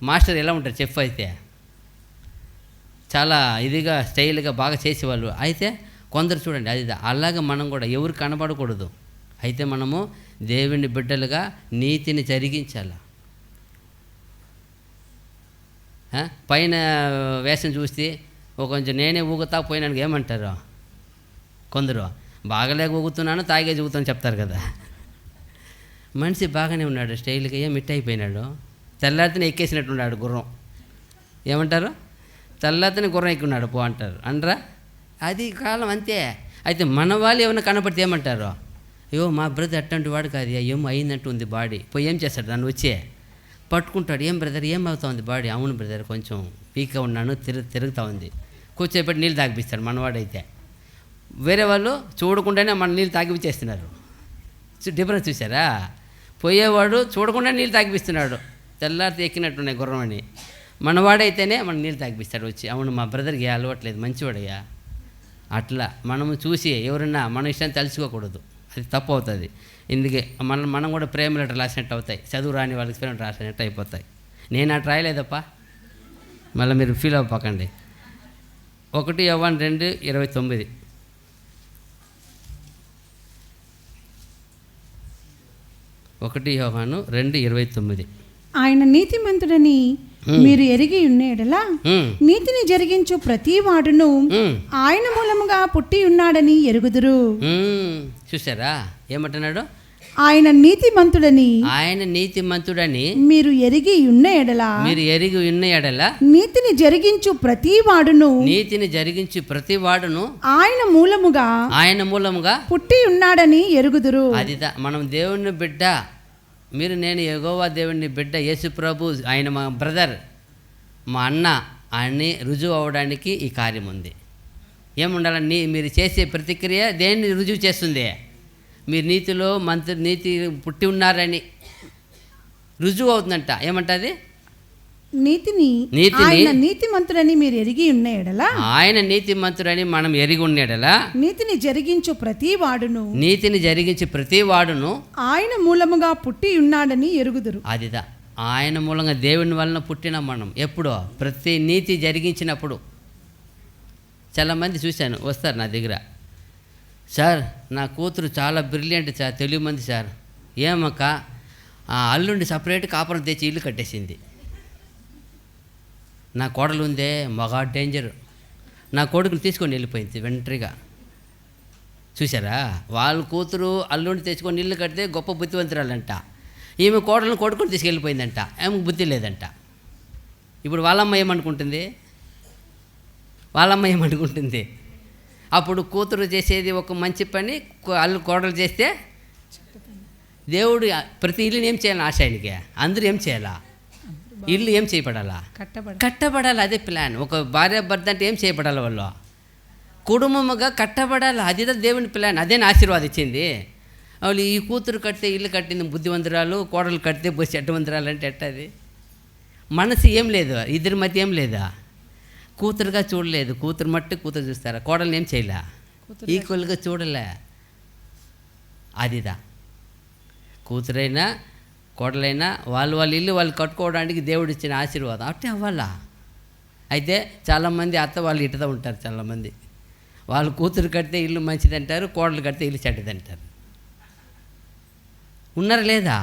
Speaker 1: మాస్టర్ ఎలా ఉంటారు, చెఫ్ అయితే చాలా ఇదిగా స్టైల్గా బాగా చేసేవాళ్ళు. అయితే కొందరు చూడండి, అది అలాగే మనం కూడా ఎవరు కనబడకూడదు. అయితే మనము దేవుని బిడ్డలుగా నీతిని జరిగించాలి. పైన వేషం చూస్తే కొంచెం నేనే ఊగుతా పోయినానికి ఏమంటారు కొందరు, బాగలేక ఊగుతున్నాను, తాగేసి ఊగుతాను చెప్తారు కదా. మనిషి బాగానే ఉన్నాడు, స్టైల్గా ఏం మిట్ అయిపోయినాడు, తెల్లారితేనే ఎక్కేసినట్టున్నాడు గుర్రం. ఏమంటారు, తెల్లారితేనే గుర్రం ఎక్కున్నాడు పో అంటారు, అనరా? అది కాలం అంతే. అయితే మన వాళ్ళు ఏమైనా కనపడితే ఏమంటారు, అయ్యో మా బ్రదర్ అట్లాంటి వాడు కాదు, ఏమో అయిందంటూ ఉంది బాడీ. పోయి ఏం చేస్తాడు, నన్ను వచ్చే పట్టుకుంటాడు, ఏం బ్రదర్ ఏమవుతా ఉంది బాడీ? అవును బ్రదర్, కొంచెం వీక్గా ఉన్నాను, తిరుగుతూ ఉంది. కూర్చోబెట్టి నీళ్ళు తాగిపిస్తాడు మనవాడైతే. వేరే వాళ్ళు చూడకుండానే మన నీళ్ళు తాగిపిచ్చేస్తున్నారు. డిఫరెన్స్ చూసారా? పోయేవాడు చూడకుండా నీళ్ళు తాగిపిస్తున్నాడు, తెల్లారితే ఎక్కినట్టున్నాయి గుర్రం అని. మనవాడైతేనే మన నీళ్ళు తాగిపిస్తాడు వచ్చి, అవును మా బ్రదర్కి ఏ అలవాట్లేదు, మంచివాడయ్యా. అట్లా మనము చూసి ఎవరన్నా మన ఇష్టాన్ని తెలుసుకోకూడదు, అది తప్పు అవుతుంది. ఇందుకే మనం కూడా ప్రేమ లెటర్ రాసినట్టు అవుతాయి, చదువు రాని వాళ్ళకి ప్రేమ రాసినట్టు అయిపోతాయి. నేను అటు రాయలేదప్ప, మళ్ళీ మీరు ఫీల్ అవ్వకండి. 1 యోవాను 2:29. 1 యోవాను 2:29.
Speaker 2: ఆయన నీతిమంతుడని మీరు ఎరిగి ఉన్న ఎడలా నీతిని జరిగించు ప్రతి వాడును ఆయన మూలముగా పుట్టి ఉన్నాడని ఎరుగుదురు.
Speaker 1: చూసారా ఏమంటున్నాడు?
Speaker 2: ఆయన నీతిమంతుడని
Speaker 1: మీరు
Speaker 2: ఎరిగి ఉన్న ఎడల నీతిని జరిగించు ప్రతి వాడును ఆయన మూలముగా పుట్టి ఉన్నాడని ఎరుగుదురు.
Speaker 1: అది మనం దేవుని బిడ్డ, మీరు నేను యెహోవా దేవుని బిడ్డ, యేసు ప్రభు ఆయన మా బ్రదర్, మా అన్న అని రుజువు అవ్వడానికి ఈ కార్యం ఉంది. ఏముండాలని మీరు చేసే ప్రతిక్రియ దేన్ని రుజువు చేస్తుంది? మీరు నీతిలో నీతి పుట్టి ఉన్నారని రుజువు అవుతుందంట. ఏమంటది?
Speaker 2: నీతిని ఆయన నీతిమంతుడని మీరు ఎరిగి ఉన్న ఎడల,
Speaker 1: ఆయన నీతిమంతుడని మనం ఎరిగి ఉన్న ఎడల,
Speaker 2: నీతిని జరిగించు ప్రతి వాడును ఆయన మూలముగా పుట్టి ఉన్నాడని ఎరుగుదురు.
Speaker 1: అదిదా ఆయన మూలంగా దేవుని వలన పుట్టిన మనం. ఎప్పుడో ప్రతి నీతి జరిగించినప్పుడు. చాలామంది చూశాను, వస్తారు నా దగ్గర, సార్ నా కూతురు చాలా బ్రిలియంట్ సార్, తెలివి మంది సార్. ఏమక్క అల్లుండి సపరేట్ కాపురం తెచ్చి ఇల్లు కట్టేసింది. నా కోడలు ఉందే మగా డేంజర్, నా కొడుకుని తీసుకొని వెళ్ళిపోయింది వెంటరిగా. చూసారా? వాళ్ళ కూతురు అల్లుండి తెచ్చుకొని ఇల్లు కడితే గొప్ప బుద్ధివంతురాలంట. ఈమె కోడలను కొడుకుని తీసుకెళ్ళిపోయిందంట. ఆమెకు బుద్ధి లేదంట. ఇప్పుడు వాళ్ళమ్మ ఏమనుకుంటుంది? అప్పుడు కూతురు చేసేది ఒక మంచి పని, కోడలు చేస్తే దేవుడు ప్రతి ఇల్లుని ఏం చేయాలి? ఆశ ఆయనకి అందరూ ఏం చేయాలా? ఇల్లు ఏం చేయబడాలా? కట్టబడాలి. అదే ప్లాన్. ఒక భార్య భర్త అంటే ఏం చేయబడాలి? వాళ్ళు కుటుంబముగా కట్టబడాలి. అది దేవుని ప్లాన్. అదే ఆశీర్వాదం ఇచ్చింది. వాళ్ళు ఈ కూతురు కడితే ఇల్లు కట్టింది బుద్ధివంతురాలు, కోడలు కడితే చెడ్డవంతురాలు అంటే ఎట్టది? మనసు ఏం లేదు, ఇద్దరి మధ్య ఏం లేదా? కూతురుగా చూడలేదు. కూతురు మట్టి కూతురు చూస్తారా? కోడలు ఏం చేయలే, ఈక్వల్గా చూడలే. అదిదా కూతురైనా కోడలైనా వాళ్ళ ఇల్లు వాళ్ళు కట్టుకోవడానికి దేవుడు ఇచ్చిన ఆశీర్వాదం. అట్టే అవ్వాలా? అయితే చాలామంది అత్త వాళ్ళు ఇటుదా ఉంటారు. చాలామంది వాళ్ళు కూతురు కడితే ఇల్లు మంచిదంటారు, కోడలు కడితే ఇల్లు చెడ్డదంటారు. ఉన్నారు లేదా?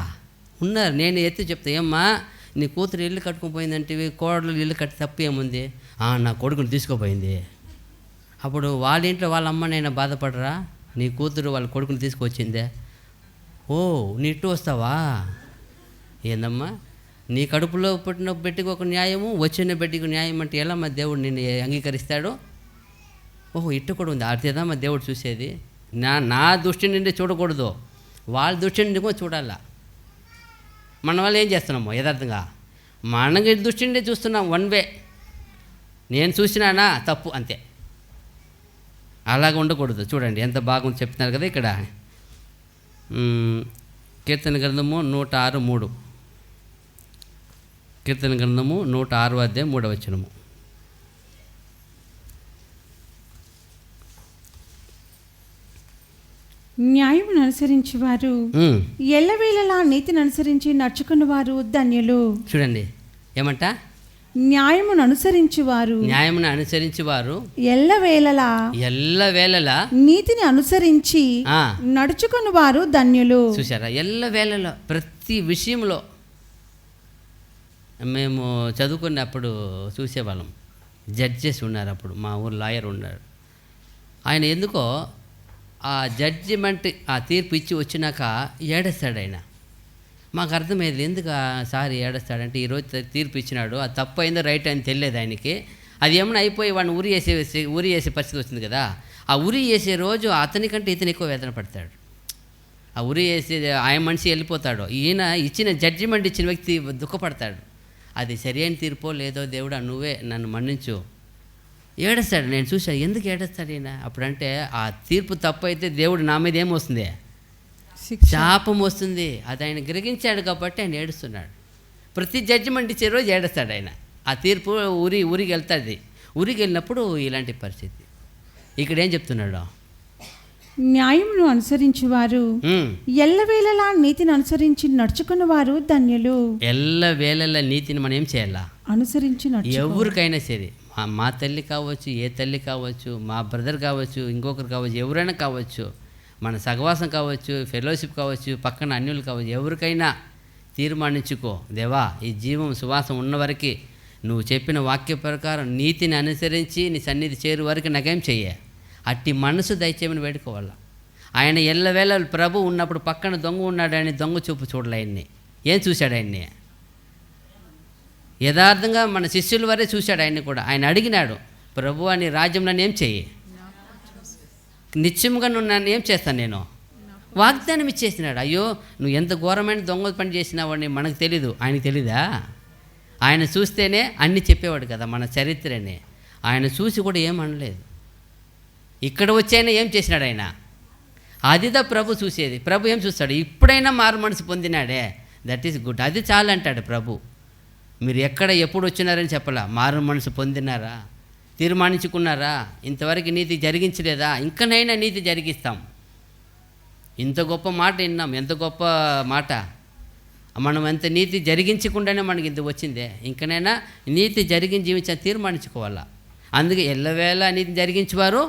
Speaker 1: ఉన్నారు. నేను ఎత్తి చెప్తా, ఏమ్మా నీ కూతురు ఇల్లు కట్టుకుపోయిందంటే కోడలు ఇల్లు కట్టి తప్పు ఏముంది? నా కొడుకుని తీసుకుపోయింది. అప్పుడు వాళ్ళ ఇంట్లో వాళ్ళ అమ్మనైనా బాధపడరా? నీ కూతురు వాళ్ళ కొడుకుని తీసుకొచ్చిందే. ఓ నీ ఇట్టు వస్తావా? ఏందమ్మా నీ కడుపులో పుట్టిన బిడ్డకు ఒక న్యాయము, వచ్చిన బిడ్డకు న్యాయం అంటే ఎలా మా దేవుడు నిన్ను అంగీకరిస్తాడు? ఓహో ఇట్టు కూడా ఉంది. అదేదా మా దేవుడు చూసేది. నా దృష్టి నుండి చూడకూడదు, వాళ్ళ దృష్టి నుండి కూడా చూడాలా. మన వాళ్ళు ఏం చేస్తున్నాము? యథార్థంగా మనకి దృష్టి నుండి చూస్తున్నాం. One way. నేను చూసినానా తప్పు అంతే. అలాగ ఉండకూడదు. చూడండి ఎంత బాగుంది చెప్తున్నారు కదా ఇక్కడ. కీర్తన గ్రంథము 106:3. కీర్తన గ్రంథము 106:3.
Speaker 2: న్యాయమును అనుసరించి వారు ఎల్లవేళలా నీతిని అనుసరించి నడుచుకుని వారు ధన్యులు.
Speaker 1: చూడండి ఏమంట?
Speaker 2: న్యాయమును అనుసరించి వారు
Speaker 1: ఎల్లవేళలా
Speaker 2: నీతిని అనుసరించి నడుచుకుని వారు ధన్యులు.
Speaker 1: చూసారా? ఎల్లవేళలో ప్రతి విషయంలో. మేము చదువుకున్నప్పుడు చూసేవాళ్ళం. జడ్జెస్ ఉన్నారు అప్పుడు, మా ఊరు లాయర్ ఉన్నారు. ఆయన ఎందుకో ఆ జడ్జిమెంట్ ఆ తీర్పు ఇచ్చి వచ్చినాక ఏడేస్తాడు ఆయన. మాకు అర్థమయ్యేది ఎందుకు సార్ ఏడేస్తాడంటే, ఈరోజు తీర్పు ఇచ్చినాడు, అది తప్పు అయిందో రైట్ అయిందో తెలియదు ఆయనకి. అది ఏమైనా అయిపోయి వాడిని ఉరి వేసే పరిస్థితి వస్తుంది కదా. ఆ ఉరి వేసే రోజు అతనికంటే ఇతను ఎక్కువ వేదన పడతాడు. ఆ ఉరి వేసే ఆయన మనిషి వెళ్ళిపోతాడు, ఈయన ఇచ్చిన జడ్జిమెంట్ ఇచ్చిన వ్యక్తి దుఃఖపడతాడు. అది సరైన తీర్పో లేదో దేవుడా నువ్వే నన్ను మన్నించు. ఏడుస్తాడు. నేను చూశాను ఎందుకు ఏడుస్తాడు ఈయన. అప్పుడంటే ఆ తీర్పు తప్పు అయితే దేవుడు నా మీద ఏమొస్తుంది? శాపం వస్తుంది. అది ఆయన గ్రహించాడు కాబట్టి ఆయన ఏడుస్తున్నాడు. ప్రతి జడ్జిమెంట్ ఇచ్చే రోజు ఏడుస్తాడు ఆయన. ఆ తీర్పు ఊరికి వెళ్తుంది. ఊరికి వెళ్ళినప్పుడు ఇలాంటి పరిస్థితి. ఇక్కడ ఏం చెప్తున్నాడు?
Speaker 2: న్యాయమును అనుసరించి వారు ఎల్లవేళలా నీతిని అనుసరించి నడుచుకుని వారు ధన్యులు.
Speaker 1: ఎల్లవేళలా నీతిని మనం ఏం చేయాలా?
Speaker 2: అనుసరించి
Speaker 1: ఎవరికైనా సరే, మా తల్లి కావచ్చు, ఏ తల్లి కావచ్చు, మా బ్రదర్ కావచ్చు, ఇంకొకరు కావచ్చు, ఎవరైనా కావచ్చు, మన సహవాసం కావచ్చు, ఫెలోషిప్ కావచ్చు, పక్కన అన్యులు కావచ్చు, ఎవరికైనా తీర్మానించుకో, దేవా ఈ జీవం సువాసం ఉన్నవరకు నువ్వు చెప్పిన వాక్య ప్రకారం నీతిని అనుసరించి నీ సన్నిధి చేరు వరకు నాకేం చెయ్య. అట్టి మనసు దయచేయమని వేడుకోవాల. ఆయన ఎల్లవేళ ప్రభు ఉన్నప్పుడు పక్కన దొంగ ఉన్నాడు, ఆయన దొంగ చూపు చూడలే. ఆయన్ని ఏం చూశాడు? ఆయన్ని యథార్థంగా మన శిష్యుల వరే చూశాడు. ఆయన్ని కూడా ఆయన అడిగినాడు, ప్రభు అని రాజ్యంలో ఏం చెయ్యి, నిత్యముగా నువ్వు నన్ను ఏం చేస్తాను నేను, వాగ్దానం ఇచ్చేసినాడు. అయ్యో నువ్వు ఎంత ఘోరమైన దొంగ పని చేసినావని మనకు తెలీదు, ఆయనకు తెలీదా? ఆయన చూస్తేనే అన్నీ చెప్పేవాడు కదా మన చరిత్రని. ఆయన చూసి కూడా ఏమనలేదు. ఇక్కడ వచ్చైనా ఏం చేసినాడు ఆయన? అదిదా ప్రభు చూసేది. ప్రభు ఏం చూస్తాడు? ఇప్పుడైనా మారు మనసు పొందినాడే, దట్ ఈస్ గుడ్, అది చాలు అంటాడు ప్రభు. మీరు ఎక్కడ ఎప్పుడు వచ్చినారని చెప్పలా, మారు మనసు పొందినారా, తీర్మానించుకున్నారా, ఇంతవరకు నీతి జరిగించలేదా, ఇంకనైనా నీతి జరిగిస్తాం. ఇంత గొప్ప మాట విన్నాం, ఎంత గొప్ప మాట. మనం ఎంత నీతి జరిగించకుండానే మనకి ఇంత వచ్చిందే, ఇంకనైనా నీతి జరిగించి జీవించాలని తీర్మానించుకోవాలా. అందుకే ఎల్లవేళ నీతి జరిగించేవారు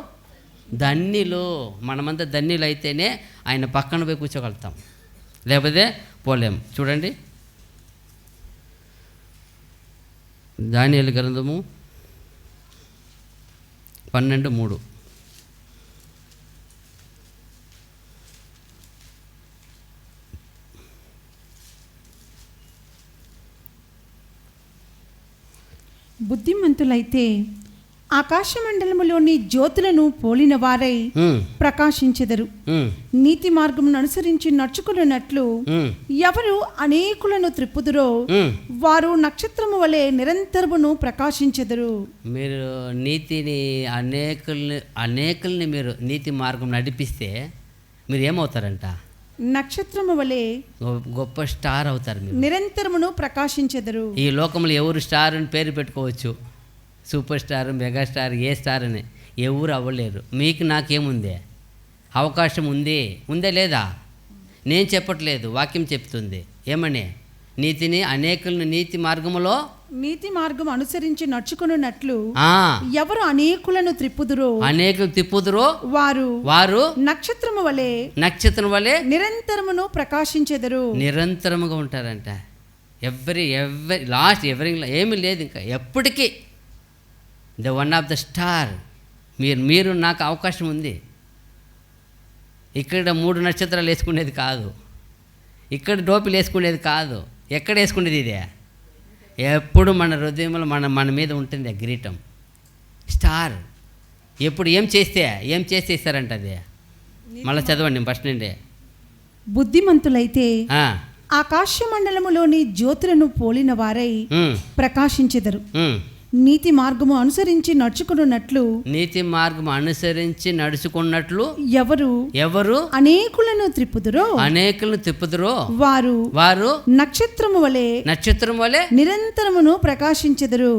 Speaker 1: ధన్యులు. మనమంతా ధన్యులు అయితేనే ఆయన పక్కన పోయి కూర్చోగలుగుతాం, లేకపోతే పోలేం. చూడండి దానియేలు గ్రంథము 12:3.
Speaker 2: బుద్ధిమంతులైతే ఆకాశమండలములోని జ్యోతులను పోలిన వారై ప్రకాశించెదరు. నీతి మార్గమును అనుసరించి నడుచుకున్నట్లు ఎవరు అనేకులను త్రిప్పుదురో వారు నక్షత్రము వలె నిరంతరమును ప్రకాశించెదరు.
Speaker 1: మీరు నీతిని అనేకుల్ని మీరు నీతి మార్గం నడిపిస్తే మీరు ఏమవుతారంట?
Speaker 2: నక్షత్రము వలె
Speaker 1: గొప్ప స్టార్ అవుతారు. మీరు
Speaker 2: నిరంతరమును ప్రకాశించెదరు.
Speaker 1: ఈ లోకంలో ఎవరు స్టార్ అని పేరు పెట్టుకోవచ్చు, సూపర్ స్టార్, మెగాస్టార్, ఏ స్టార్ అని ఎవరు అవ్వలేరు. మీకు నాకేముంది? అవకాశం ఉంది, ఉందే లేదా? నేను చెప్పట్లేదు, వాక్యం చెప్తుంది. ఏమని? నీతిని అనేకులను నీతి మార్గములో,
Speaker 2: నీతి మార్గం అనుసరించి నడుచుకున్నట్లు ఎవరు అనేకులను త్రిప్పుదురో వారు నక్షత్రము వలె నిరంతరమును ప్రకాశించెదరు.
Speaker 1: నిరంతరముగా ఉంటారంట. ఎవరి లాస్ట్ ఏమీ లేదు ఇంకా, ఎప్పటికీ the one of the star. మీరు నాకు అవకాశం ఉంది. ఇక్కడ 3 నక్షత్రాలు వేసుకునేది కాదు, ఇక్కడ టోపీలు వేసుకునేది కాదు, ఎక్కడ వేసుకునేది ఇదే. ఎప్పుడు మన హృదయంలో మన మీద ఉంటుంది ఆ కిరీటం, స్టార్. ఎప్పుడు ఏం చేస్తే ఇస్తారంట అది. మళ్ళీ చదవండి ఫస్ట్ నుండి.
Speaker 2: బుద్ధిమంతులైతే ఆకాశమండలములోని జ్యోతులను పోలిన వారై ప్రకాశించెదరు. నీతి మార్గము అనుసరించి నడుచుకున్నట్లు ఎవరు అనేకులను త్రిప్పుదురో వారు నక్షత్రము వలె నిరంతరమును ప్రకాశించెదరు.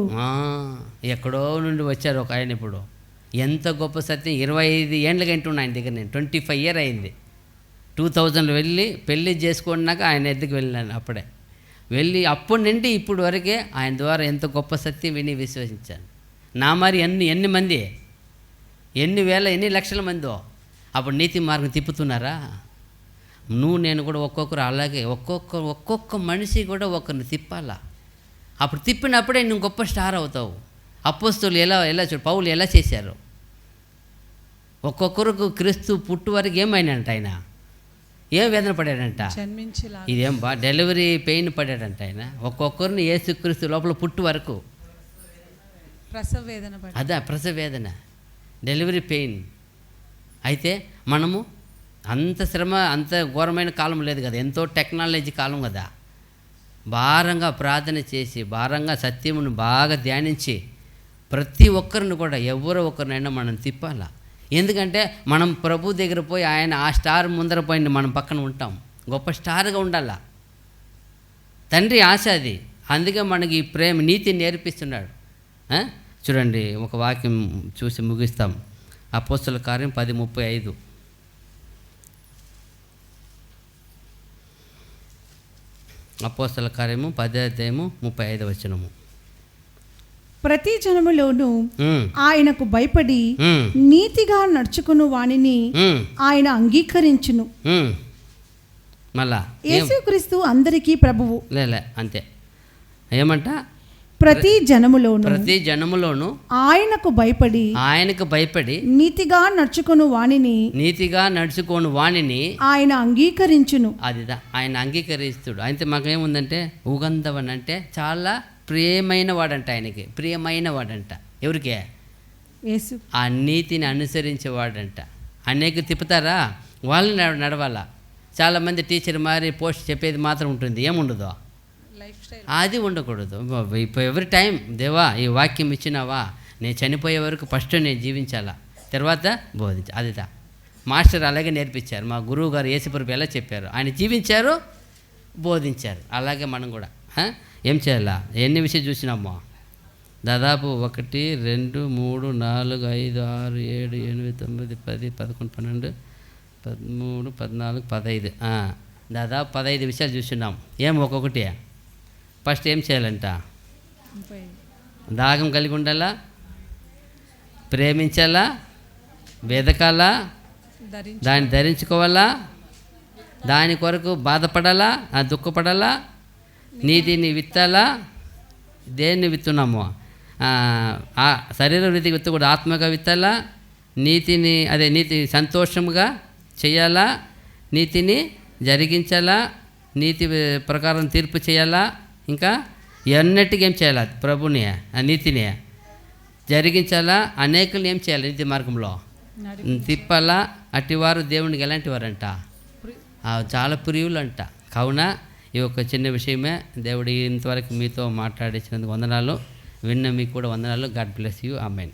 Speaker 1: ఎక్కడో నుండి వచ్చారు ఒక ఆయన. ఇప్పుడు ఎంత గొప్ప సత్యం. 25 ఏండ్లుగా వింటున్నా ఆయన దగ్గర. నేను 25 years అయింది. 2000 వెళ్ళి పెళ్ళి చేసుకున్నాక ఆయన ఎద్దుకు వెళ్ళాను. అప్పుడే వెళ్ళి అప్పటి నుండి ఇప్పుడు వరకే ఆయన ద్వారా ఎంత గొప్ప సత్యం విని విశ్వసించాను. నా మరి ఎన్ని మంది, ఎన్ని లక్షల మందో అప్పుడు నీతి మార్గం తిప్పుతున్నారా? నేను కూడా ఒక్కొక్కరు అలాగే ఒక్కొక్క మనిషి కూడా ఒకరిని తిప్పాలా. అప్పుడు తిప్పినప్పుడే నువ్వు గొప్ప స్టార్ అవుతావు. అపోస్తలులు ఎలా పౌలు ఎలా చేశారు? ఒక్కొక్కరికి క్రీస్తు పుట్టు వరకు ఏమైనాడంట ఆయన, ఏం వేదన పడాడంట, ఇదేం డెలివరీ పెయిన్ పడాడంట ఆయన. ఒక్కొక్కరిని యేసుక్రీస్తు లోపల పుట్టు వరకు ప్రసవ వేదన, డెలివరీ పెయిన్. అయితే మనము అంత శ్రమ, అంత ఘోరమైన కాలం లేదు కదా, ఎంతో టెక్నాలజీ కాలం కదా. భారంగా ప్రార్థన చేసి, భారంగా సత్యమును బాగా ధ్యానించి ప్రతి ఒక్కరిని కూడా ఎవరో ఒకరినైనా మనం తిప్పాలా. ఎందుకంటే మనం ప్రభు దగ్గర పోయి ఆయన ఆ స్టార్ ముందర పోయి మనం పక్కన ఉంటాం. గొప్ప స్టార్గా ఉండాలా. తండ్రి ఆశ అది. అందుకే మనకి ఈ ప్రేమ నీతి నేర్పిస్తున్నాడు. చూడండి ఒక వాక్యం చూసి ముగిస్తాం. అపోస్తలుల కార్యం 10:35. అపోస్తలుల కార్యము 10:35.
Speaker 2: ప్రతి జనములోను ఆయనకు భయపడి నీతిగా నడుచుకుని వానిని ఆయన అంగీకరించును.
Speaker 1: మళ్ళా
Speaker 2: యేసుక్రీస్తు అందరికీ ప్రభువు.
Speaker 1: అంతే. ఏమంట?
Speaker 2: ప్రతి జనములోను ఆయనకు భయపడి నీతిగా నడుచుకుని వానిని ఆయన అంగీకరించును.
Speaker 1: అదిదా ఆయన అంగీకరిస్తుడు. అయితే మాకేముందంటే ఉగంధవన్ అంటే చాలా ప్రియమైన వాడంట. ఆయనకి ప్రియమైన వాడంట. ఎవరికే?
Speaker 2: యేసు.
Speaker 1: ఆ నీతిని అనుసరించేవాడంట. అనేక తిప్పుతారా, వాళ్ళని నడవాలా. చాలామంది టీచర్ మారి పోస్ట్ చెప్పేది మాత్రం ఉంటుంది, ఏముండదు, అది ఉండకూడదు. ఎవ్రీ టైం దేవా ఈ వాక్యం ఇచ్చినావా, నేను చనిపోయే వరకు ఫస్ట్ నేను జీవించాలా, తర్వాత బోధించారు. అదిదా మాస్టర్ అలాగే నేర్పించారు. మా గురువు గారు యేసుప్రభు ఎలా చెప్పారు, ఆయన జీవించారు, బోధించారు. అలాగే మనం కూడా ఏం చేయాలా? ఎన్ని విషయాలు చూసినామో దాదాపు 1 2 3 4 5 6 7 8 9 10 11 12 13 14 15 దాదాపు 15 విషయాలు చూస్తున్నాం. ఏం ఒక్కొక్కటి. ఫస్ట్ ఏం చేయాలంట? దాహం కలిగి ఉండాలా, ప్రేమించాలా, వెదకాలా, దాన్ని ధరించుకోవాలా, దాని కొరకు బాధపడాలా, దుఃఖపడాలా, నీతిని విత్తాలా. దేన్ని విత్తున్నామో శరీర వృద్ధికి విత్తకూడదు, ఆత్మగా విత్తాలా. నీతిని నీతి సంతోషముగా చేయాలా, నీతిని జరిగించాలా, నీతి ప్రకారం తీర్పు చేయాలా. ఇంకా ఎన్నటికి ఏం చేయాలా? ప్రభుని నీతిని జరిగించాలా. అనేకులు ఏం చేయాలి? నీతి మార్గంలో తిప్పాలా. అటివారు దేవునికి ఎలాంటి వారంట? చాలా ప్రియులు అంట. కావున ఈ ఒక చిన్న విషయమే. దేవుడు ఇంతవరకు మీతో మాట్లాడించినందుకు వందనాలు. విన్న మీకు కూడా వందనాలు. God bless you. ఆమేన్.